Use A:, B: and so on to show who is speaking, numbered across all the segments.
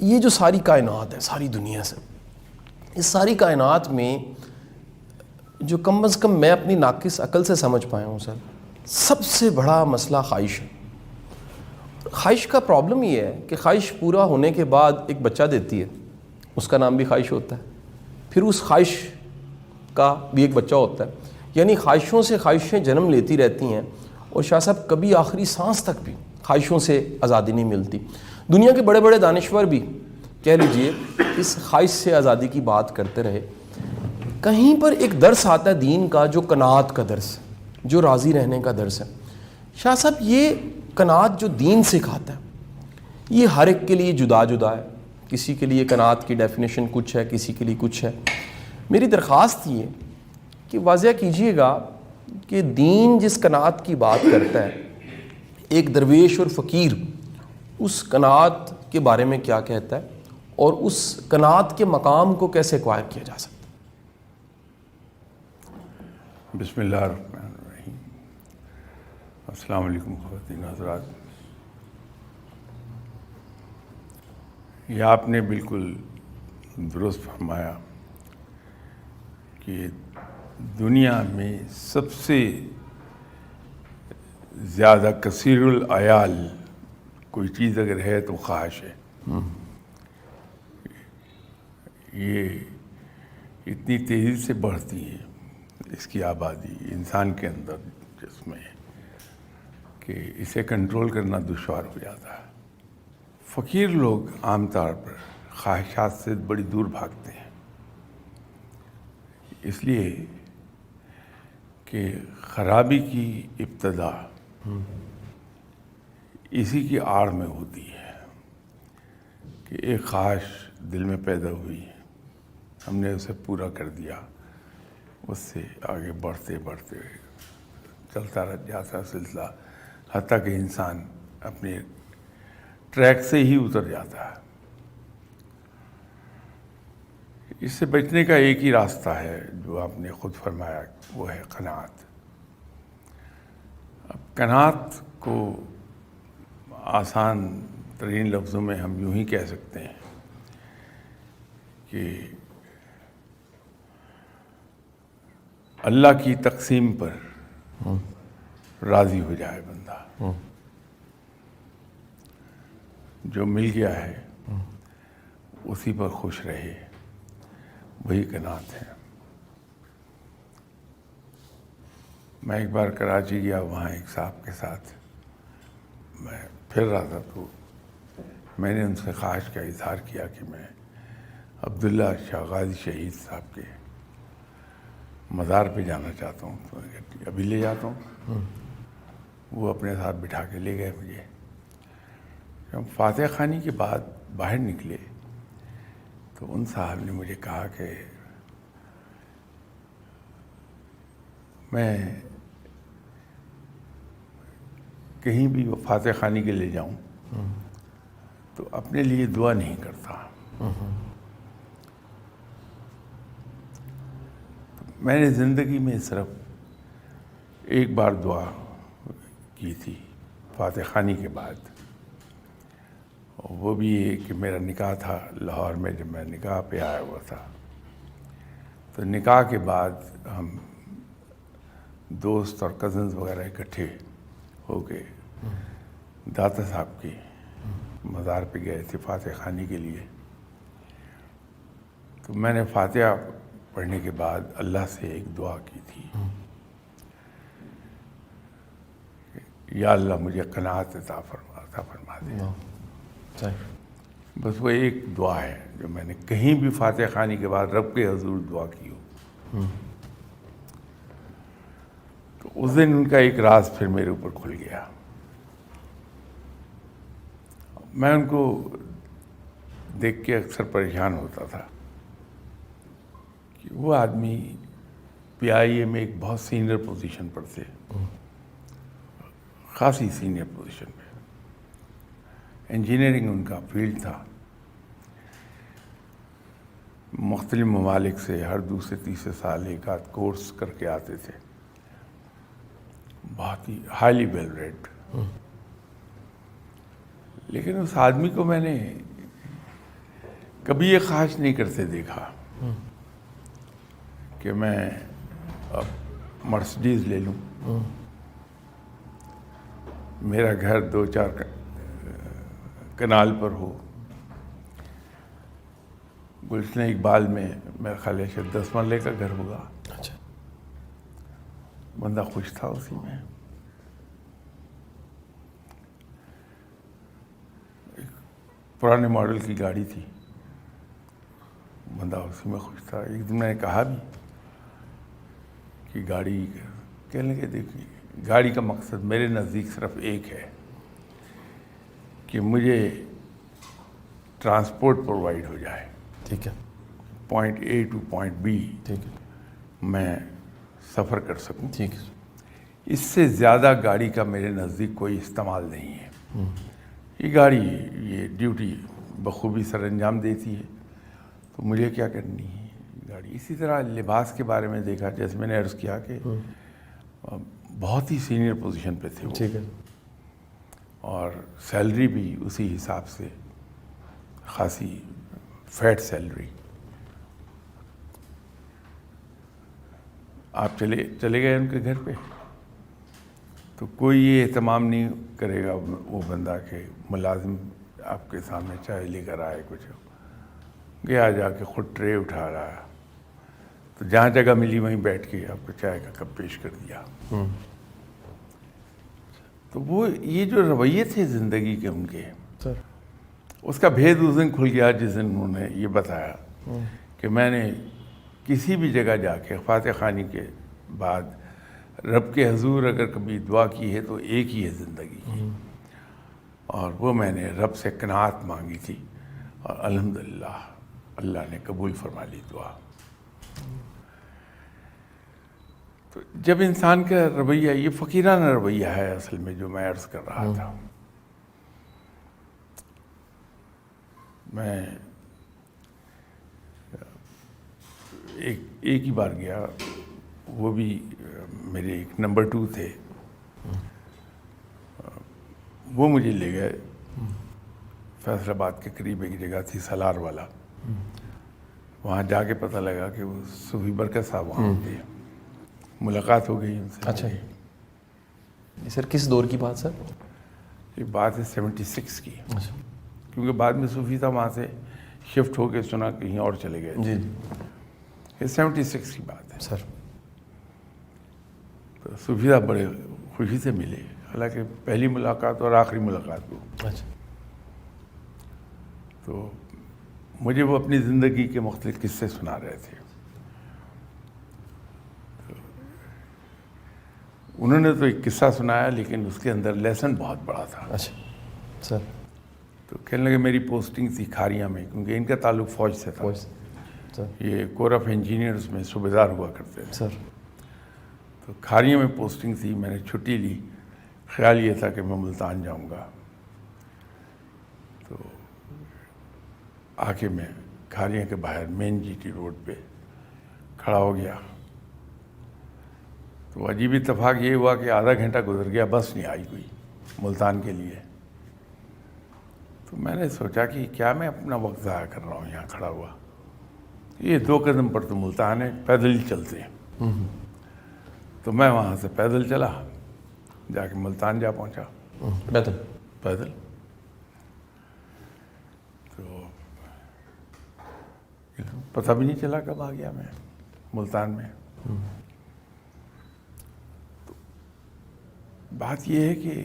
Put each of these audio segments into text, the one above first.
A: یہ جو ساری کائنات ہے، ساری دنیا سے، اس ساری کائنات میں جو کم از کم میں اپنی ناقص عقل سے سمجھ پایا ہوں سر، سب سے بڑا مسئلہ خواہش ہے۔ خواہش کا پرابلم یہ ہے کہ خواہش پورا ہونے کے بعد ایک بچہ دیتی ہے، اس کا نام بھی خواہش ہوتا ہے، پھر اس خواہش کا بھی ایک بچہ ہوتا ہے، یعنی خواہشوں سے خواہشیں جنم لیتی رہتی ہیں، اور شاہ صاحب کبھی آخری سانس تک بھی خواہشوں سے آزادی نہیں ملتی۔ دنیا کے بڑے بڑے دانشور بھی کہہ لیجئے اس خواہش سے آزادی کی بات کرتے رہے۔ کہیں پر ایک درس آتا ہے دین کا، جو قناعت کا درس، جو راضی رہنے کا درس ہے۔ شاہ صاحب یہ قناعت جو دین سکھاتا ہے، یہ ہر ایک کے لیے جدا جدا ہے، کسی کے لیے قناعت کی ڈیفینیشن کچھ ہے، کسی کے لیے کچھ ہے۔ میری درخواست یہ کہ واضح کیجئے گا کہ دین جس قناعت کی بات کرتا ہے، ایک درویش اور فقیر اس قناعت کے بارے میں کیا کہتا ہے، اور اس قناعت کے مقام کو کیسے ایکوائر کیا جا سکتا ہے؟
B: بسم اللہ الرحمن الرحیم۔ السلام علیکم خواتین حضرات۔ یہ آپ نے بالکل درست فرمایا کہ دنیا میں سب سے زیادہ کثیر العیال کوئی چیز اگر ہے تو خواہش ہے۔ یہ اتنی تیزی سے بڑھتی ہے اس کی آبادی انسان کے اندر جس میں، کہ اسے کنٹرول کرنا دشوار ہو جاتا ہے۔ فقیر لوگ عام طور پر خواہشات سے بڑی دور بھاگتے ہیں، اس لیے کہ خرابی کی ابتدا اسی کی آڑ میں ہوتی ہے کہ ایک خواہش دل میں پیدا ہوئی، ہم نے اسے پورا کر دیا، اس سے آگے بڑھتے بڑھتے چلتا رہ جاتا سلسلہ، حتیٰ کہ انسان اپنے ٹریک سے ہی اتر جاتا ہے۔ اس سے بچنے کا ایک ہی راستہ ہے جو آپ نے خود فرمایا، وہ ہے قناعت۔ اب قناعت کو آسان ترین لفظوں میں ہم یوں ہی کہہ سکتے ہیں کہ اللہ کی تقسیم پر راضی ہو جائے بندہ، جو مل گیا ہے اسی پر خوش رہے، وہی قناعت ہے۔ میں ایک بار کراچی گیا، وہاں ایک صاحب کے ساتھ میں پھر رہا تھا، تو میں نے ان سے خواہش کا اظہار کیا کہ میں عبداللہ شاہ غازی شہید صاحب کے مزار پہ جانا چاہتا ہوں، تو ابھی لے جاتا ہوں۔ وہ اپنے ساتھ بٹھا کے لے گئے مجھے۔ جب فاتح خوانی کے بعد باہر نکلے تو ان صاحب نے مجھے کہا کہ میں کہیں بھی فاتح خوانی کے لے جاؤں تو اپنے لیے دعا نہیں کرتا۔ میں نے زندگی میں صرف ایک بار دعا کی تھی فاتح خوانی کے بعد، وہ بھی یہ کہ میرا نکاح تھا لاہور میں، جب میں نکاح پہ آیا ہوا تھا، تو نکاح کے بعد ہم دوست اور کزنز وغیرہ اکٹھے ہو کے داتا صاحب کے مزار پہ گئے تھے فاتح خوانی کے لیے۔ تو میں نے فاتحہ پڑھنے کے بعد اللہ سے ایک دعا کی تھی، یا اللہ مجھے قناعت عطا فرما دے۔ بس وہ ایک دعا ہے جو میں نے کہیں بھی فاتح خوانی کے بعد رب کے حضور دعا کی ہو۔ تو اس دن ان کا ایک راز پھر میرے اوپر کھل گیا۔ میں ان کو دیکھ کے اکثر پریشان ہوتا تھا کہ وہ آدمی PIA میں ایک بہت سینئر پوزیشن پر تھے، خاصی سینئر پوزیشن پہ، انجینئرنگ ان کا فیلڈ تھا، مختلف ممالک سے ہر دوسرے تیسرے سال ایک آدھ کورس کر کے آتے تھے، بہت ہی ہائیلی ویل ریڈ۔ لیکن اس آدمی کو میں نے کبھی یہ خواہش نہیں کرتے دیکھا کہ میں اب مرسڈیز لے لوں، میرا گھر 2-4 کنال پر ہو، گلشن اقبال میں میرا خیال ہے 10 مرلے کا گھر ہوگا.
A: اچھا.
B: بندہ خوش تھا اسی میں. ایک پرانے ماڈل کی گاڑی تھی، بندہ اسی میں خوش تھا. ایک دن میں نے کہا بھی کہ گاڑی، کہنے لگے دیکھیے گاڑی کا مقصد میرے نزدیک صرف ایک ہے کہ مجھے ٹرانسپورٹ پرووائڈ ہو جائے.
A: ٹھیک ہے.
B: Point A to point B
A: ٹھیک ہے.
B: میں سفر کر سکوں.
A: ٹھیک ہے.
B: اس سے زیادہ گاڑی کا میرے نزدیک کوئی استعمال نہیں ہے. یہ گاڑی یہ ڈیوٹی بخوبی سر انجام دیتی ہے، تو مجھے کیا کرنی ہے گاڑی. اسی طرح لباس کے بارے میں دیکھا، جیسے میں نے عرض کیا کہ بہت ہی سینئر پوزیشن پہ تھے وہ،
A: ٹھیک ہے.
B: اور سیلری بھی اسی حساب سے خاصی فیٹ سیلری. آپ چلے گئے ان کے گھر پہ تو کوئی یہ اہتمام نہیں کرے گا وہ بندہ کہ ملازم آپ کے سامنے چائے لے کر آئے، کچھ گیا جا کے خود ٹرے اٹھا رہا ہے، تو جہاں جگہ ملی وہیں بیٹھ کے آپ کو چائے کا کپ پیش کر دیا. تو وہ یہ جو رویے تھے زندگی کے ان کے،
A: سر
B: اس کا بھید اس دن کھل گیا جس دن انہوں نے یہ بتایا کہ میں نے کسی بھی جگہ جا کے فاتح خوانی کے بعد رب کے حضور اگر کبھی دعا کی ہے تو ایک ہی ہے زندگی کی، اور وہ میں نے رب سے قناعت مانگی تھی، اور الحمدللہ اللہ نے قبول فرما لی دعا. تو جب انسان کا رویہ، یہ فقیرانہ رویہ ہے اصل میں جو میں عرض کر رہا تھا. میں ایک ہی بار گیا، وہ بھی میرے ایک نمبر 2 تھے، وہ مجھے لے گئے فیصل آباد کے قریب ایک جگہ تھی سالار والا. وہاں جا کے پتہ لگا کہ وہ صوفی برکت صاحب وہاں تھے. ملاقات ہو گئی ان سے.
A: اچھا. یہ سر کس دور کی بات سر؟
B: یہ بات ہے 76 کی،
A: اچھا.
B: کیونکہ بعد میں صوفی صاحب وہاں سے شفٹ ہو کے سنا کہیں اور چلے گئے.
A: جی.
B: یہ 76 کی بات ہے.
A: سر
B: تو صوفی صاحب بڑے خوشی سے ملے، حالانکہ پہلی ملاقات اور آخری ملاقات ہو.
A: اچھا.
B: تو مجھے وہ اپنی زندگی کے مختلف قصے سنا رہے تھے. انہوں نے تو ایک قصہ سنایا لیکن اس کے اندر لیسن بہت بڑا تھا.
A: اچھا. سر
B: تو کہنے لگے میری پوسٹنگ تھی کھاریاں میں، کیونکہ ان کا تعلق فوج سے تھا.
A: سر
B: یہ کور آف انجینئرز میں صوبیدار ہوا کرتے تھے.
A: سر
B: تو کھاریاں میں پوسٹنگ تھی، میں نے چھٹی لی، خیال یہ تھا کہ میں ملتان جاؤں گا. تو آ کے میں کھاریاں کے باہر مین جی ٹی روڈ پہ کھڑا ہو گیا. تو عجیب اتفاق یہ ہوا کہ آدھا گھنٹہ گزر گیا، بس نہیں آئی کوئی ملتان کے لیے. تو میں نے سوچا کہ کیا میں اپنا وقت ضائع کر رہا ہوں یہاں کھڑا ہوا، یہ 2 قدم پر تو ملتان ہے، پیدل ہی چلتے ہیں. تو میں وہاں سے پیدل چلا، جا کے ملتان جا پہنچا پیدل. تو پتہ بھی نہیں چلا کب آ گیا میں ملتان میں. تو بات یہ ہے کہ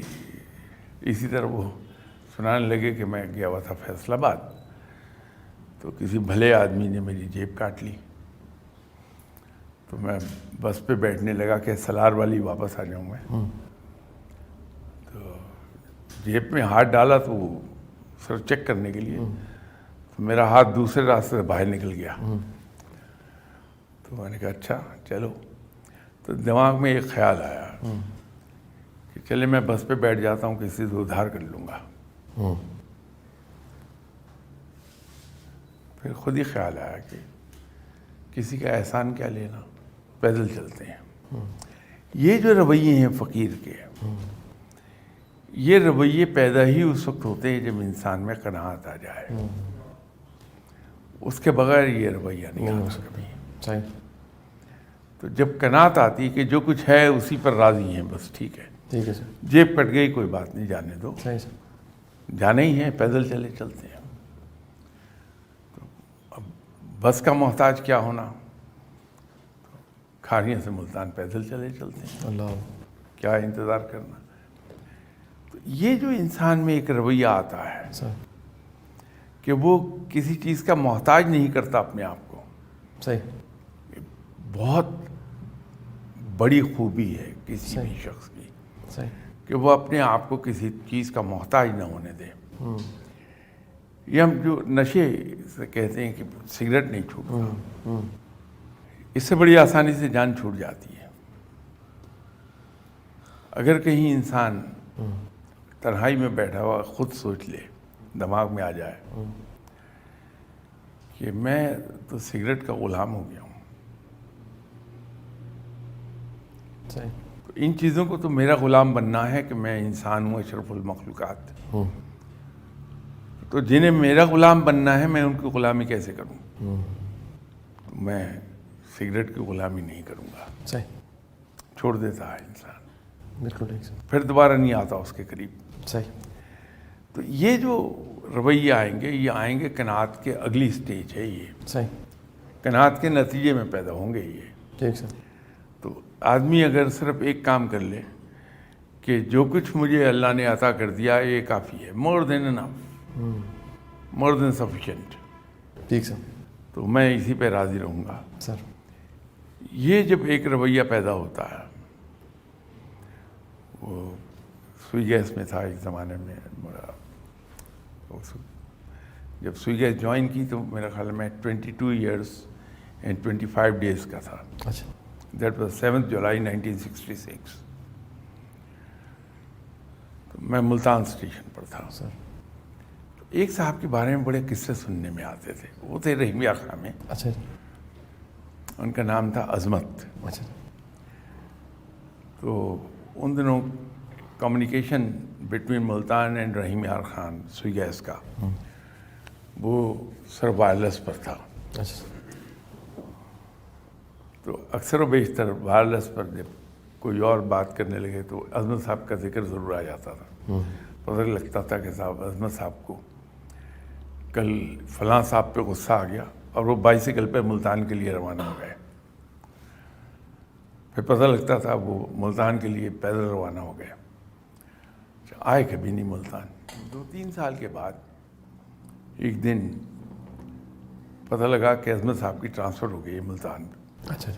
B: اسی طرح وہ سنانے لگے کہ میں گیا ہوا تھا فیصل آباد، تو کسی بھلے آدمی نے میری جیب کاٹ لی. تو میں بس پہ بیٹھنے لگا کہ سالار والی واپس آ جاؤں میں. تو جیب میں ہاتھ ڈالا تو وہ سر چیک کرنے کے لیے، تو میرا ہاتھ دوسرے راستے سے باہر نکل گیا. تو میں نے کہا اچھا چلو. تو دماغ میں ایک خیال آیا کہ چلے میں بس پہ بیٹھ جاتا ہوں، کسی سے ادھار کر لوں گا. پھر خود ہی خیال آیا کہ کسی کا احسان کیا لینا، پیدل چلتے ہیں. یہ جو رویے ہیں فقیر کے، یہ رویے پیدا ہی اس وقت ہوتے ہیں جب انسان میں قناعت آ جائے. اس کے بغیر یہ رویہ نہیں
A: ہو
B: آتا
A: سکتا.
B: کبھی.
A: صحیح.
B: تو جب قناعت آتی کہ جو کچھ ہے اسی پر راضی ہیں بس ٹھیک ہے,
A: ٹھیک ہے سر.
B: جیب کٹ گئی کوئی بات نہیں, جانے دو,
A: صحیح سر.
B: جانا ہی ہے, پیدل چلتے ہیں. تو اب بس کا محتاج کیا ہونا, کھاریاں سے ملتان پیدل چلتے ہیں,
A: اللہ.
B: کیا انتظار کرنا. تو یہ جو انسان میں ایک رویہ آتا ہے
A: سر.
B: کہ وہ کسی چیز کا محتاج نہیں کرتا اپنے آپ کو,
A: صحیح.
B: بہت بڑی خوبی ہے کسی بھی شخص کی,
A: صحیح.
B: کہ وہ اپنے آپ کو کسی چیز کا محتاج نہ ہونے دے. یہ ہم جو نشے سے کہتے ہیں کہ سگریٹ نہیں چھوٹتا, اس سے بڑی آسانی سے جان چھوٹ جاتی ہے. اگر کہیں انسان تنہائی میں بیٹھا ہوا خود سوچ لے, دماغ میں آ جائے کہ میں تو سگریٹ کا غلام ہو گیا ہوں,
A: صحیح.
B: تو ان چیزوں کو تو میرا غلام بننا ہے کہ میں انسان ہوں, اشرف المخلوقات. تو جنہیں میرا غلام بننا ہے میں ان کی غلامی کیسے کروں؟ تو میں سگریٹ کی غلامی نہیں کروں گا.
A: صحیح.
B: چھوڑ دیتا ہے انسان,
A: بالکل ٹھیک سر.
B: پھر دوبارہ نہیں آتا اس کے قریب.
A: صحیح.
B: تو یہ جو رویے آئیں گے, یہ آئیں گے قناعت کے اگلی سٹیج ہے. یہ
A: صحیح.
B: قناعت کے نتیجے میں پیدا ہوں گے یہ.
A: ٹھیک سر.
B: تو آدمی اگر صرف ایک کام کر لے کہ جو کچھ مجھے اللہ نے عطا کر دیا یہ کافی ہے, مور دین انف, مور دین سفیشینٹ,
A: ٹھیک سر.
B: تو میں اسی پہ راضی رہوں گا.
A: سر.
B: یہ جب ایک رویہ پیدا ہوتا ہے, وہ سوئی گیس میں تھا ایک زمانے میں, جب سوئی گیس جوائن کی تو میرا خیال میں 22 ایئرس اینڈ 25 ڈیز کا تھا.
A: اچھا.
B: دیٹ واز 7 جولائی 1966. تو میں ملتان اسٹیشن پر تھا.
A: سر.
B: تو ایک صاحب کے بارے میں بڑے قصے سننے میں آتے تھے, وہ تھے رحیمیہ خاں میں,
A: اچھا.
B: ان کا نام تھا عظمت.
A: اچھا.
B: تو ان دنوں کمیونیکیشن بٹوین ملتان اینڈ رحیم یار خان سوئی گیس کا وہ سر وائرلیس پر تھا.
A: اچھا.
B: تو اکثر و بیشتر وائرلیس پر جب کوئی اور بات کرنے لگے تو عظمت صاحب کا ذکر ضرور آ جاتا تھا. پتہ لگتا تھا کہ صاحب عظمت صاحب کو کل فلاں صاحب پہ غصہ آ گیا اور وہ بائیسیکل پہ ملتان کے لیے روانہ ہو گئے. پھر پتہ لگتا تھا وہ ملتان کے لیے پیدل روانہ ہو گئے. آئے کبھی نہیں ملتان. 2-3 سال کے بعد ایک دن پتہ لگا کہ عظمت صاحب کی ٹرانسفر ہو گئی ہے ملتان.
A: اچھا.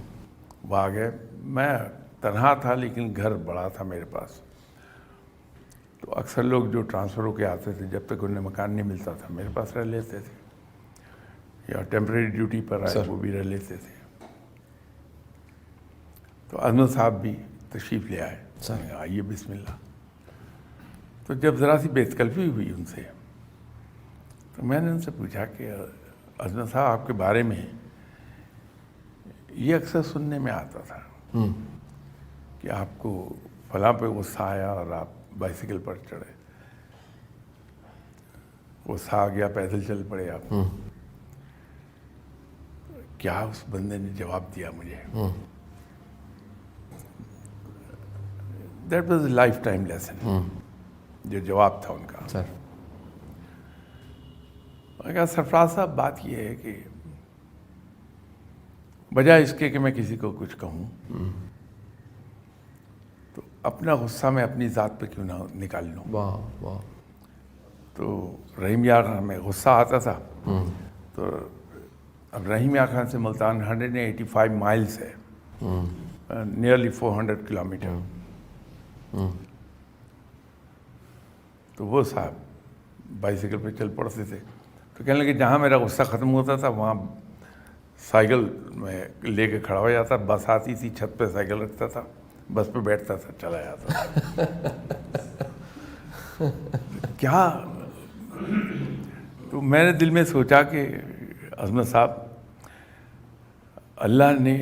B: وہ آ گئے. میں تنہا تھا لیکن گھر بڑا تھا میرے پاس, تو اکثر لوگ جو ٹرانسفر ہو کے آتے تھے جب تک انہیں مکان نہیں ملتا تھا میرے پاس رہ لیتے تھے, یا ٹیمپریری ڈیوٹی پر آئے وہ بھی رہ لیتے تھے. تو عظمت صاحب بھی تشریف لے آئے. آئیے بسم اللہ. تو جب ذرا سی بے تکلفی ہوئی ان سے تو میں نے ان سے پوچھا کہ عظمت صاحب آپ کے بارے میں یہ اکثر سننے میں آتا تھا کہ آپ کو فلاں پہ غصہ آیا اور آپ بائیسیکل پر چڑھے, غصہ آ گیا پیدل چل پڑے آپ. کیا اس بندے نے جواب دیا مجھے, that was a life time lesson, جو جواب تھا ان کا.
A: سر.
B: میں کہا سرفراز صاحب بات یہ ہے کہ بجائے اس کے کہ میں کسی کو کچھ کہوں تو اپنا غصہ میں اپنی ذات پہ کیوں نہ نکال لوں.
A: واہ واہ.
B: تو رحیم یار خان میں غصہ آتا تھا. تو اب رحیم یار خان سے ملتان 185 مائلس ہے, نیئرلی 400 کلومیٹر. تو وہ صاحب بائیسیکل پہ چل پڑتے تھے. تو کہنے لگے جہاں میرا غصہ ختم ہوتا تھا وہاں سائیکل میں لے کے کھڑا ہو جاتا, بس آتی تھی چھت پہ سائیکل رکھتا تھا, بس پہ بیٹھتا تھا, چلا جاتا تھا. کیا تو میں نے دل میں سوچا کہ عظمت صاحب اللہ نے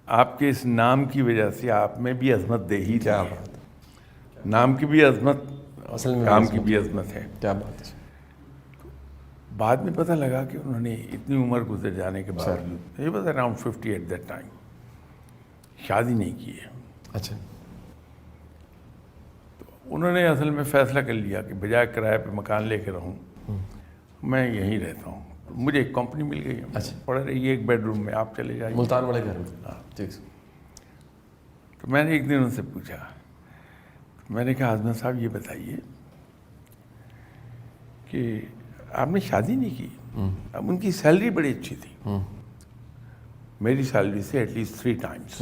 B: آپ کے اس نام کی وجہ سے آپ میں بھی عظمت دے ہی.
A: کیا بات.
B: نام کی بھی عظمت,
A: اصل میں
B: کام کی بھی عظمت ہے.
A: کیا بات ہے.
B: بعد میں پتہ لگا کہ انہوں نے اتنی عمر گزر جانے کے باوجود، یہ بتا اراؤنڈ 50 ایٹ دیٹ ٹائم، شادی نہیں کی ہے.
A: اچھا.
B: انہوں نے اصل میں فیصلہ کر لیا کہ بجائے کرائے پہ مکان لے کے رہوں میں یہیں رہتا ہوں. مجھے ایک کمپنی مل گئی، پڑھ رہی ہے ایک بیڈ روم میں، آپ چلے جائیے
A: ملتان والے گھر میں.
B: ہاں.
A: ٹھیک.
B: تو میں نے ایک دن ان سے پوچھا، میں نے کہا اعظم صاحب یہ بتائیے کہ آپ نے شادی نہیں کی. اب ان کی سیلری بڑی اچھی تھی، میری سیلری سے at least 3 times,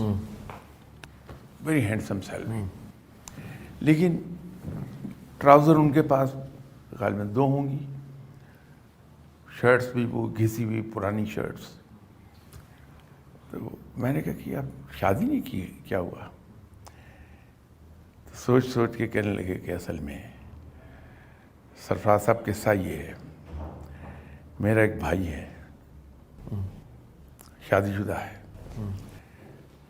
B: very handsome salary. لیکن ٹراؤزر ان کے پاس غالباً 2 ہوں گی، شرٹس بھی وہ گھسی ہوئی پرانی شرٹس. تو میں نے کہا کہ آپ شادی نہیں کی، کیا ہوا؟ تو سوچ کے کہنے لگے کہ اصل میں سرفراز صاحب قصہ یہ ہے، میرا ایک بھائی ہے، شادی شدہ ہے،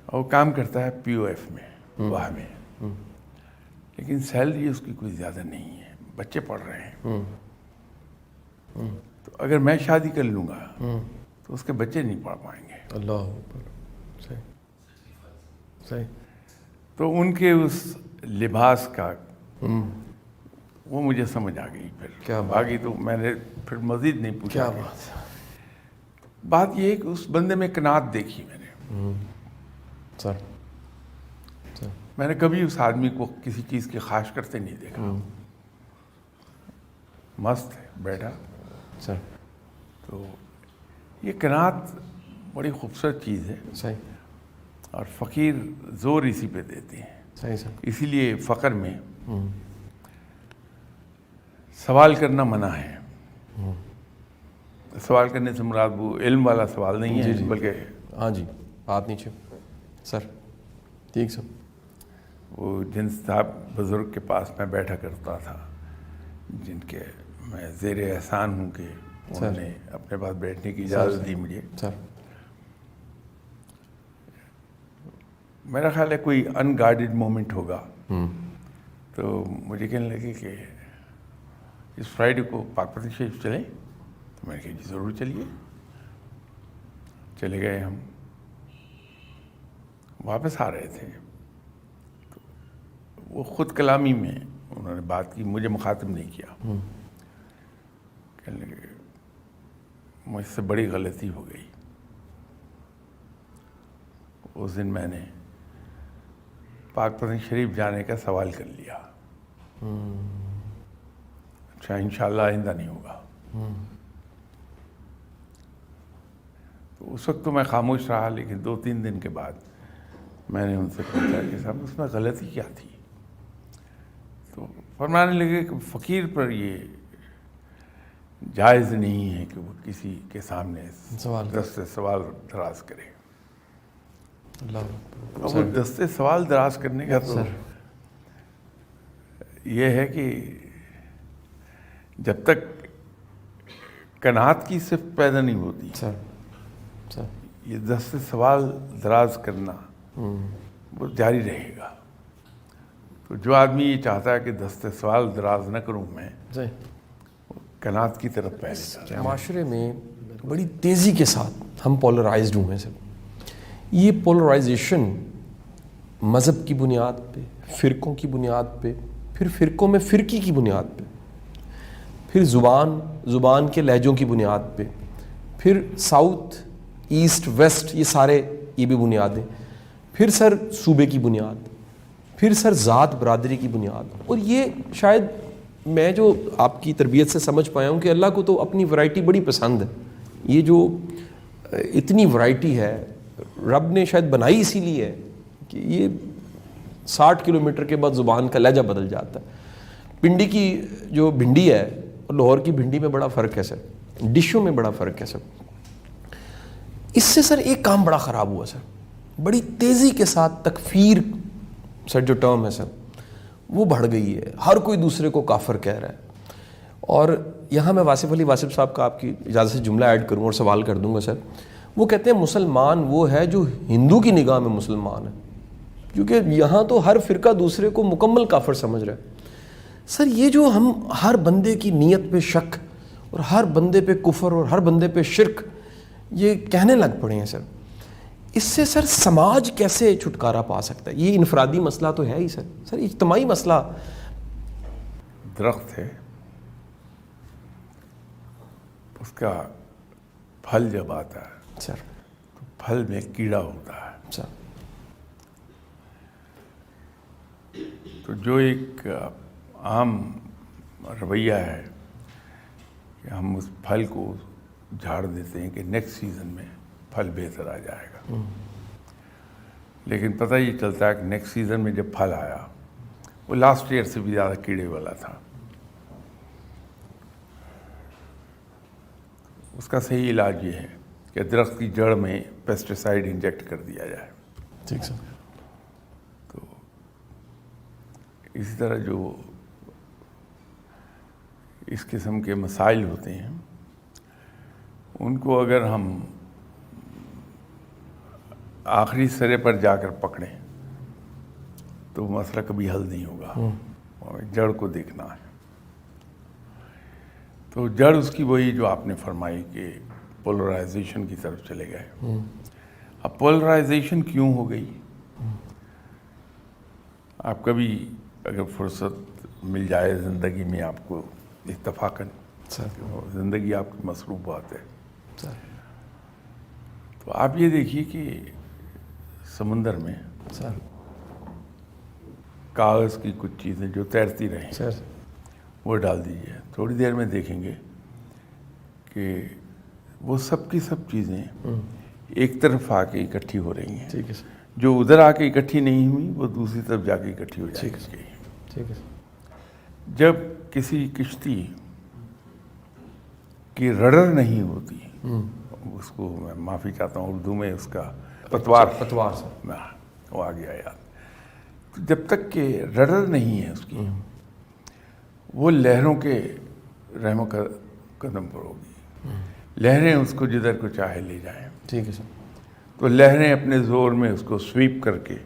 B: اور کام کرتا ہے POF میں، وہاں میں، لیکن سیلری اس کی کوئی زیادہ نہیں ہے، بچے پڑھ رہے ہیں. تو اگر میں شادی کر لوں گا تو اس کے بچے نہیں پڑھ پائیں گے.
A: اللہ صحیح صحیح.
B: تو ان کے اس لباس کا وہ مجھے سمجھ آ گئی. پھر
A: کیا
B: باقی تو میں نے پھر مزید نہیں پوچھا.
A: کیا بات ہے.
B: بات یہ ہے کہ اس بندے میں قناعت دیکھی میں نے.
A: سر
B: میں نے کبھی اس آدمی کو کسی چیز کی خواہش کرتے نہیں دیکھا. مست ہے بیٹھا.
A: سر
B: تو یہ قناعت بڑی خوبصورت چیز ہے.
A: صحیح.
B: اور فقیر زور اسی پہ دیتے ہیں.
A: صحیح سر.
B: اسی لیے فقر میں سوال کرنا منع ہے. سوال کرنے سے مراد وہ علم والا سوال نہیں ہے، بلکہ
A: ہاں جی بات نیچے. سر ٹھیک سر.
B: وہ جن صاحب بزرگ کے پاس میں بیٹھا کرتا تھا، جن کے میں زیر احسان ہوں کہ انہوں نے اپنے پاس بیٹھنے کی اجازت دی مجھے.
A: سر
B: میرا خیال ہے کوئی ان گارڈڈ مومنٹ ہوگا، تو مجھے کہنے لگے کہ اس فرائیڈے کو پاک پتن شریف چلیں. تو میں نے کہا جی ضرور چلیے. چلے گئے ہم. واپس آ رہے تھے تو وہ خود کلامی میں انہوں نے بات کی، مجھے مخاطب نہیں کیا. کہنے لگے مجھ سے بڑی غلطی ہو گئی. اس دن میں نے پاک پتن شریف جانے کا سوال کر لیا. اچھا انشاءاللہ آئندہ نہیں ہوگا. تو اس وقت تو میں خاموش رہا، لیکن 2-3 دن کے بعد میں نے ان سے پوچھا کہ صاحب اس میں غلطی کیا تھی؟ تو فرمانے لگے کہ فقیر پر یہ جائز نہیں ہے کہ وہ کسی کے سامنے دست سوال دراز کرے.
A: اللہ
B: وہ دست سوال دراز کرنے کا تو یہ ہے کہ جب تک قناعت کی صفت پیدا نہیں ہوتی یہ دست سوال دراز کرنا وہ جاری رہے گا. تو جو آدمی یہ چاہتا ہے کہ دست سوال دراز نہ کروں میں، قناعت کی طرف پہلے.
A: معاشرے میں بڑی تیزی کے ساتھ ہم پولرائزڈ ہوئے ہیں. یہ پولرائزیشن مذہب کی بنیاد پہ، فرقوں کی بنیاد پہ، پھر فرقوں میں فرقی کی بنیاد پہ، پھر زبان کے لہجوں کی بنیاد پہ، پھر ساؤتھ ایسٹ ویسٹ یہ سارے یہ بھی بنیادیں، پھر سر صوبے کی بنیاد، پھر سر ذات برادری کی بنیاد. اور یہ شاید میں جو آپ کی تربیت سے سمجھ پایا ہوں کہ اللہ کو تو اپنی ورائٹی بڑی پسند ہے. یہ جو اتنی ورائٹی ہے رب نے شاید بنائی اسی لیے ہے کہ یہ 60 کلومیٹر کے بعد زبان کا لہجہ بدل جاتا ہے. پنڈی کی جو بھنڈی ہے اور لاہور کی بھنڈی میں بڑا فرق ہے سر، ڈشوں میں بڑا فرق ہے سر. اس سے سر ایک کام بڑا خراب ہوا سر، بڑی تیزی کے ساتھ تکفیر سر جو ٹرم ہے سر وہ بڑھ گئی ہے. ہر کوئی دوسرے کو کافر کہہ رہا ہے. اور یہاں میں واصف علی واصف صاحب کا آپ کی اجازت سے جملہ ایڈ کروں اور سوال کر دوں گا سر. وہ کہتے ہیں مسلمان وہ ہے جو ہندو کی نگاہ میں مسلمان ہے، کیونکہ یہاں تو ہر فرقہ دوسرے کو مکمل کافر سمجھ رہا ہے. سر یہ جو ہم ہر بندے کی نیت پہ شک اور ہر بندے پہ کفر اور ہر بندے پہ شرک یہ کہنے لگ پڑے ہیں سر. اس سے سر سماج کیسے چھٹکارا پا سکتا ہے؟ یہ انفرادی مسئلہ تو ہے ہی سر اجتماعی مسئلہ.
B: درخت ہے، اس کا پھل جب آتا ہے
A: سر
B: تو پھل میں کیڑا ہوتا ہے.
A: سر
B: تو جو ایک عام رویہ ہے کہ ہم اس پھل کو جھاڑ دیتے ہیں کہ نیکسٹ سیزن میں پھل بہتر آ جائے گا، لیکن پتہ یہ چلتا ہے کہ نیکسٹ سیزن میں جب پھل آیا وہ لاسٹ ایئر سے بھی زیادہ کیڑے والا تھا. اس کا صحیح علاج یہ ہے کہ درخت کی جڑ میں پیسٹیسائڈ انجیکٹ کر دیا جائے.
A: ٹھیک سر.
B: تو اسی طرح جو اس قسم کے مسائل ہوتے ہیں ان کو اگر ہم آخری سرے پر جا کر پکڑیں تو وہ مسئلہ کبھی حل نہیں ہوگا. اور جڑ کو دیکھنا ہے. تو جڑ اس کی وہی جو آپ نے فرمائی کہ پولرائزیشن کی طرف چلے گئے. اب پولرائزیشن کیوں ہو گئی؟ آپ کبھی اگر فرصت مل جائے زندگی میں آپ کو اتفاقاً، زندگی آپ کی مصروف بات ہے، تو آپ یہ دیکھیے کہ سمندر میں کاغذ کی کچھ چیزیں جو تیرتی رہیں وہ ڈال دیجیے، تھوڑی دیر میں دیکھیں گے کہ وہ سب کی سب چیزیں ایک طرف آ کے اکٹھی ہو رہی ہیں.
A: ٹھیک ہے.
B: جو ادھر آ کے اکٹھی نہیں ہوئی وہ دوسری طرف جا کے اکٹھی ہو جائے گی.
A: ٹھیک ہے.
B: جب کسی کشتی کی رڈر نہیں ہوتی، اس کو میں معافی چاہتا ہوں اردو میں اس کا پتوار
A: سر
B: وہ آ گیا یاد. تو جب تک کہ رڈر نہیں ہے اس کی، وہ لہروں کے رحم و قدم پر ہوگی. لہریں اس کو جدھر کو چاہے لے جائیں.
A: ٹھیک ہے سر.
B: تو لہریں اپنے زور میں اس کو سویپ کر کے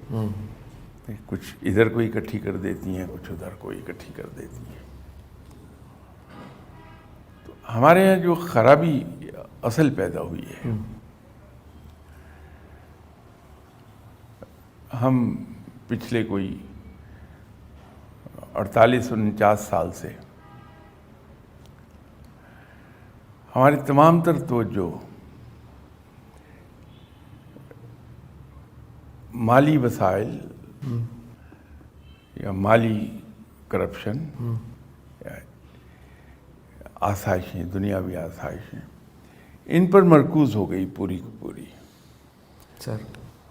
B: کچھ ادھر کو اکٹھی کر دیتی ہیں، کچھ ادھر کو اکٹھی کر دیتی ہیں. تو ہمارے یہاں جو خرابی اصل پیدا ہوئی ہے، ہم پچھلے کوئی 48-49 سال سے ہماری تمام تر توجہ مالی وسائل یا مالی کرپشن یا آسائشیں، دنیاوی آسائشیں، ان پر مرکوز ہو گئی پوری کی پوری،
A: سر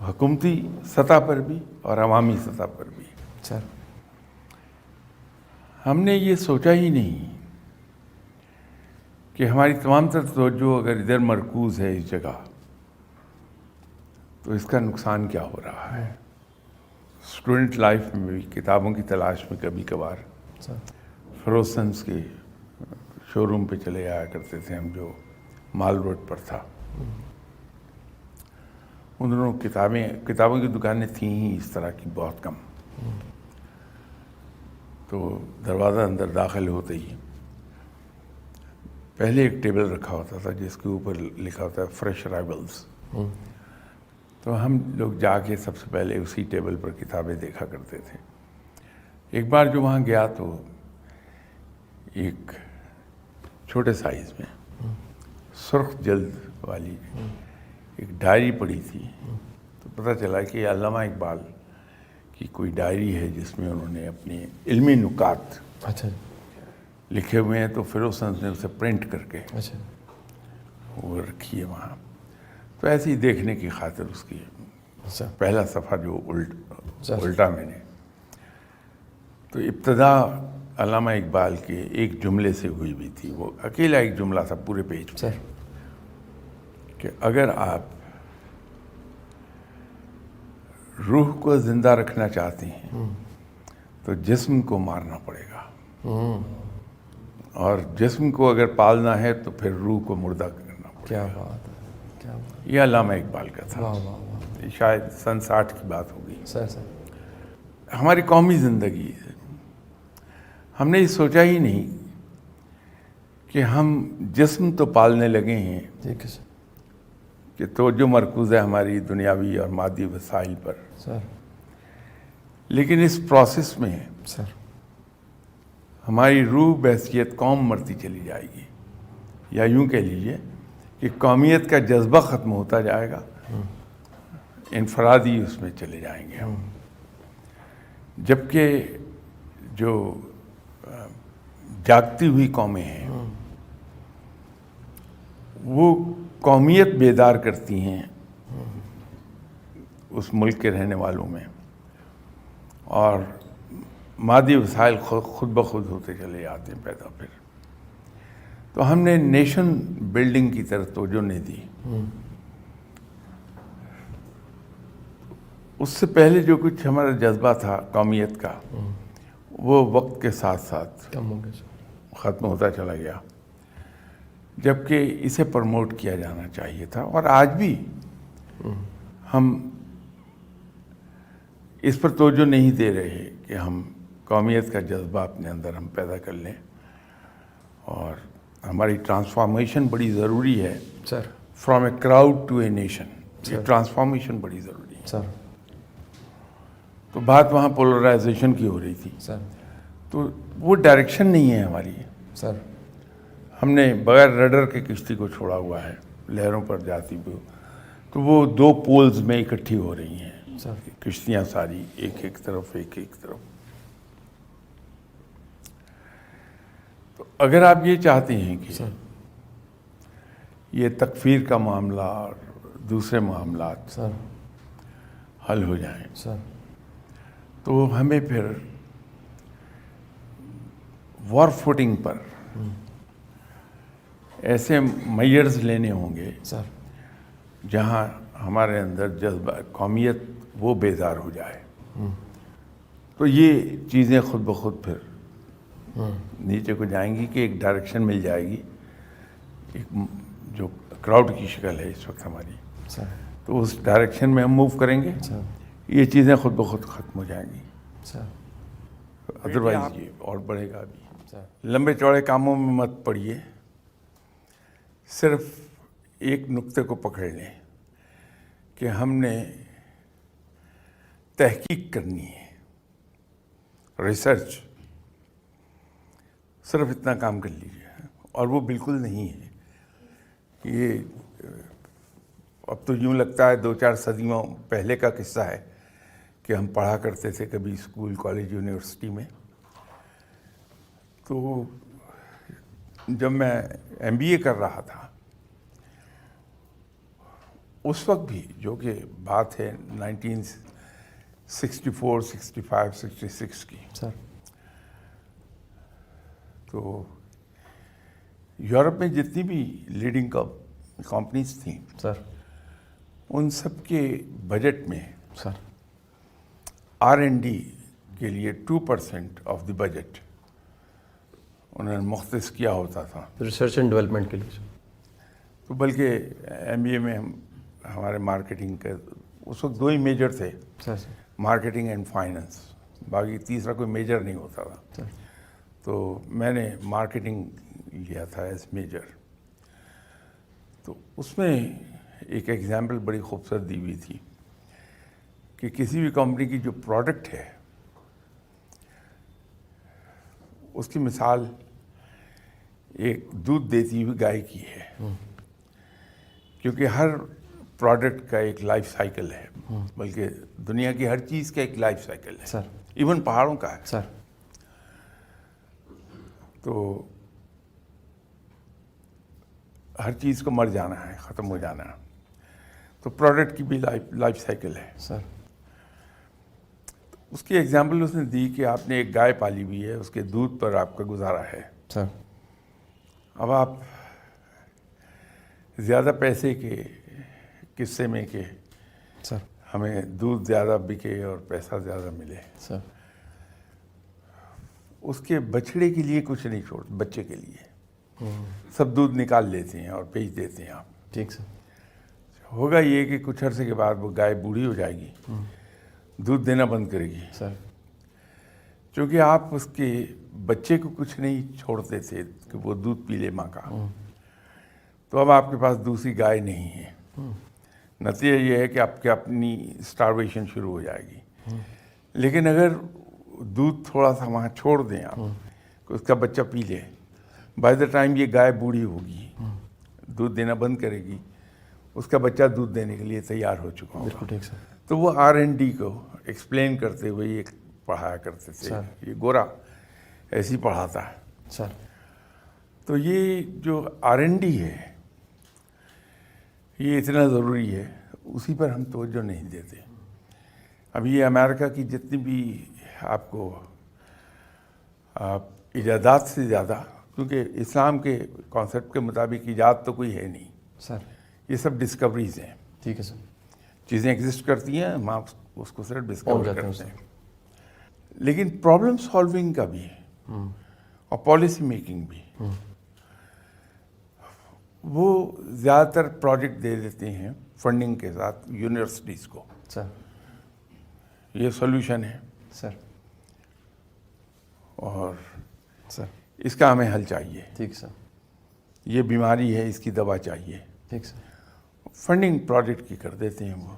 B: حکومتی سطح پر بھی اور عوامی سطح پر بھی.
A: سر
B: ہم نے یہ سوچا ہی نہیں کہ ہماری تمام تر توجہ اگر ادھر مرکوز ہے اس جگہ تو اس کا نقصان کیا ہو رہا ہے. اسٹوڈنٹ لائف میں بھی کتابوں کی تلاش میں کبھی کبھار فروزنس کے شو روم پہ چلے آیا کرتے تھے ہم، جو مال روڈ پر تھا. ان دنوں کتابوں کی دکانیں تھیں ہی اس طرح کی بہت کم. تو دروازہ اندر داخل ہوتے ہی پہلے ایک ٹیبل رکھا ہوتا تھا جس کے اوپر لکھا ہوتا ہے فریش ارائیولز. تو ہم لوگ جا کے سب سے پہلے اسی ٹیبل پر کتابیں دیکھا کرتے تھے. ایک بار جو وہاں گیا تو ایک چھوٹے سائز میں سرخ جلد والی ایک ڈائری پڑھی تھی. تو پتہ چلا کہ یہ علامہ اقبال کی کوئی ڈائری ہے جس میں انہوں نے اپنے علمی نکات لکھے ہوئے ہیں. تو فروزنس نے اسے پرنٹ کر کے وہ رکھی ہے وہاں. تو ایسے ہی دیکھنے کی خاطر اس کی پہلا صفحہ جو الٹا میں نے، تو ابتدا علامہ اقبال کے ایک جملے سے ہوئی بھی تھی. وہ اکیلا ایک جملہ تھا پورے پیج پر کہ اگر آپ روح کو زندہ رکھنا چاہتے ہیں تو جسم کو مارنا پڑے گا، اور جسم کو اگر پالنا ہے تو پھر روح کو مردہ کرنا پڑے گا.
A: کیا بات ہے، کیا بات.
B: یہ علامہ اقبال کا تھا.
A: واہ واہ واہ.
B: شاید سن 60 کی بات ہوگی.
A: سر
B: ہماری قومی زندگی ہم نے یہ سوچا ہی نہیں کہ ہم جسم تو پالنے لگے ہیں
A: ٹھیک ہے سر.
B: کہ توجہ مرکوز ہے ہماری دنیاوی اور مادی وسائل پر،
A: سر
B: لیکن اس پروسیس میں
A: سر
B: ہماری روح بحیثیت قوم مرتی چلی جائے گی، یا یوں کہہ لیجیے کہ قومیت کا جذبہ ختم ہوتا جائے گا، انفرادی اس میں چلے جائیں گے ہم. جبکہ جو جاگتی ہوئی قومیں ہیں وہ قومیت بیدار کرتی ہیں اس ملک کے رہنے والوں میں، اور مادی وسائل خود بخود ہوتے چلے جاتے ہیں پیدا. پھر تو ہم نے نیشن بلڈنگ کی طرف توجہ نہیں دی. اس سے پہلے جو کچھ ہمارا جذبہ تھا قومیت کا وہ وقت کے ساتھ ساتھ
A: کم ہو گیا سر.
B: ختم ہوتا چلا گیا، جبکہ اسے پروموٹ کیا جانا چاہیے تھا. اور آج بھی ہم اس پر توجہ نہیں دے رہے کہ ہم قومیت کا جذبہ اپنے اندر ہم پیدا کر لیں، اور ہماری ٹرانسفارمیشن بڑی ضروری ہے.
A: Sir
B: from a crowd to a nation, یہ ٹرانسفارمیشن بڑی ضروری ہے.
A: سر
B: تو بات وہاں پولرائزیشن کی ہو رہی تھی،
A: سر
B: تو وہ ڈائریکشن نہیں ہے ہماری.
A: سر
B: ہم نے بغیر رڈر کے کشتی کو چھوڑا ہوا ہے لہروں پر جاتی ہوئی، تو وہ دو پولز میں اکٹھی ہو رہی ہیں
A: سر
B: کشتیاں ساری، ایک طرف ایک طرف. تو اگر آپ یہ چاہتے ہیں کہ
A: سر
B: یہ تکفیر کا معاملہ اور دوسرے معاملات
A: سر
B: حل ہو جائیں
A: سر
B: تو ہمیں پھر وار فوٹنگ پر ایسے میئرز لینے ہوں گے
A: سر
B: جہاں ہمارے اندر جذبہ قومیت وہ بیدار ہو جائے. تو یہ چیزیں خود بخود پھر نیچے کو جائیں گی کہ ایک ڈائریکشن مل جائے گی، ایک جو کراؤڈ کی شکل ہے اس وقت ہماری،
A: سر
B: تو اس ڈائریکشن میں ہم موو کریں گے.
A: سر
B: یہ چیزیں خود بخود ختم ہو جائیں گی.
A: سر
B: ادروائز یہ اور بڑھے گا ابھی.
A: سر
B: لمبے چوڑے کاموں میں مت پڑیے، صرف ایک نقطے کو پکڑ لیں کہ ہم نے تحقیق کرنی ہے، ریسرچ، صرف اتنا کام کر لیجیے. اور وہ بالکل نہیں ہے. یہ اب تو یوں لگتا ہے 2-4 صدیوں پہلے کا قصہ ہے کہ ہم پڑھا کرتے تھے کبھی اسکول، کالج، یونیورسٹی میں. تو جب میں MBA کر رہا تھا اس وقت بھی، جو کہ بات ہے 1964، 65، 66 کی،
A: سر
B: تو یورپ میں جتنی بھی لیڈنگ کمپنیز تھیں
A: سر
B: ان سب کے بجٹ میں
A: سر
B: R&D کے لیے 2% آف دی بجٹ انہوں نے مختص کیا ہوتا تھا.
A: ریسرچ اینڈ ڈیولپمنٹ کے لیے سر.
B: تو بلکہ MBA میں ہمارے مارکیٹنگ کے اس وقت 2 ہی میجر تھے،
A: سر سر
B: مارکیٹنگ اینڈ فائننس، باقی تیسرا کوئی میجر نہیں ہوتا تھا.
A: سر
B: تو میں نے مارکیٹنگ لیا تھا ایز میجر. تو اس میں ایک ایگزامپل بڑی خوبصورت دی ہوئی تھی کہ کسی بھی کمپنی کی جو پروڈکٹ ہے اس کی مثال ایک دودھ دیتی ہوئی گائے کی ہے، کیونکہ ہر پروڈکٹ کا ایک لائف سائیکل ہے، بلکہ دنیا کی ہر چیز کا ایک لائف سائیکل ہے،
A: سر
B: ایون پہاڑوں کا ہے.
A: سر
B: تو ہر چیز کو مر جانا ہے، ختم ہو جانا ہے. تو پروڈکٹ کی بھی لائف سائیکل ہے.
A: سر
B: اس کی ایگزامپل اس نے دی کہ آپ نے ایک گائے پالی ہوئی ہے، اس کے دودھ پر آپ کا گزارا ہے.
A: سر
B: اب آپ زیادہ پیسے کے قصے میں کہ
A: سر
B: ہمیں دودھ زیادہ بکے اور پیسہ زیادہ ملے،
A: سر
B: اس کے بچڑے کے لیے کچھ نہیں چھوڑ، بچے کے لیے سب دودھ نکال لیتے ہیں اور بیچ دیتے ہیں آپ.
A: ٹھیک سر.
B: ہوگا یہ کہ کچھ عرصے کے بعد وہ گائے بوڑھی ہو جائے گی، دودھ دینا بند کرے گی،
A: سر
B: چونکہ آپ اس کے بچے کو کچھ نہیں چھوڑتے تھے کہ وہ دودھ پی لے ماں کا، تو اب آپ کے پاس دوسری گائے نہیں ہے. نتیجہ یہ ہے کہ آپ کی اپنی اسٹارویشن شروع ہو جائے گی. لیکن اگر دودھ تھوڑا سا وہاں چھوڑ دیں آپ کہ اس کا بچہ پی لے، بائی دا ٹائم یہ گائے بوڑھی ہوگی، دودھ دینا بند کرے گی، اس کا بچہ دودھ دینے کے لیے تیار ہو چکا ہوگا.
A: بالکل ٹھیک سر.
B: تو وہ R&D کو ایکسپلین کرتے ہوئے یہ پڑھایا کرتے تھے. یہ گورا ایسے ہی پڑھاتا ہے
A: سر.
B: تو یہ جو R&D ہے یہ اتنا ضروری ہے، اسی پر ہم توجہ نہیں دیتے. اب یہ امریکہ کی جتنی بھی آپ کو ایجادات سے زیادہ، کیونکہ اسلام کے کانسیپٹ کے مطابق ایجاد تو کوئی ہے نہیں
A: سر.
B: یہ سب ڈسکوریز ہیں.
A: ٹھیک ہے سر.
B: چیزیں ایگزسٹ کرتی ہیں، ہم آپ اس کو صرف ڈسکور
A: جاتے ہیں
B: کرتے ہیں. لیکن پرابلم سالونگ کا بھی ہے اور پالیسی میکنگ بھی. وہ زیادہ تر پروجیکٹ دے دیتے ہیں فنڈنگ کے ساتھ یونیورسٹیز کو.
A: سر.
B: یہ سولوشن ہے
A: سر.
B: اور
A: سر.
B: اس کا ہمیں حل چاہیے.
A: ٹھیک سر.
B: یہ بیماری ہے، اس کی دوا چاہیے.
A: ٹھیک سر.
B: فنڈنگ پروجیکٹ کی کر دیتے ہیں وہ.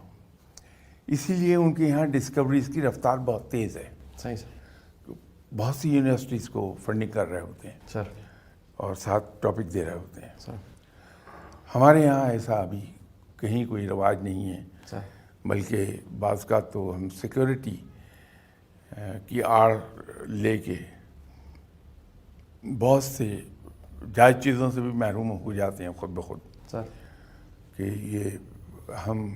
B: اسی لیے ان کے یہاں ڈسکوریز کی رفتار بہت تیز ہے.
A: صحیح سر.
B: بہت سی یونیورسٹیز کو فنڈنگ کر رہے ہوتے ہیں
A: سر.
B: اور ساتھ ٹاپک دے رہے ہوتے ہیں.
A: سر.
B: ہمارے یہاں ایسا ابھی کہیں کوئی رواج نہیں ہے،
A: سر.
B: بلکہ بعض کا تو ہم سیکیورٹی کی آڑ لے کے بہت سے جائز چیزوں سے بھی محروم ہو جاتے ہیں خود بخود.
A: سر.
B: کہ یہ ہم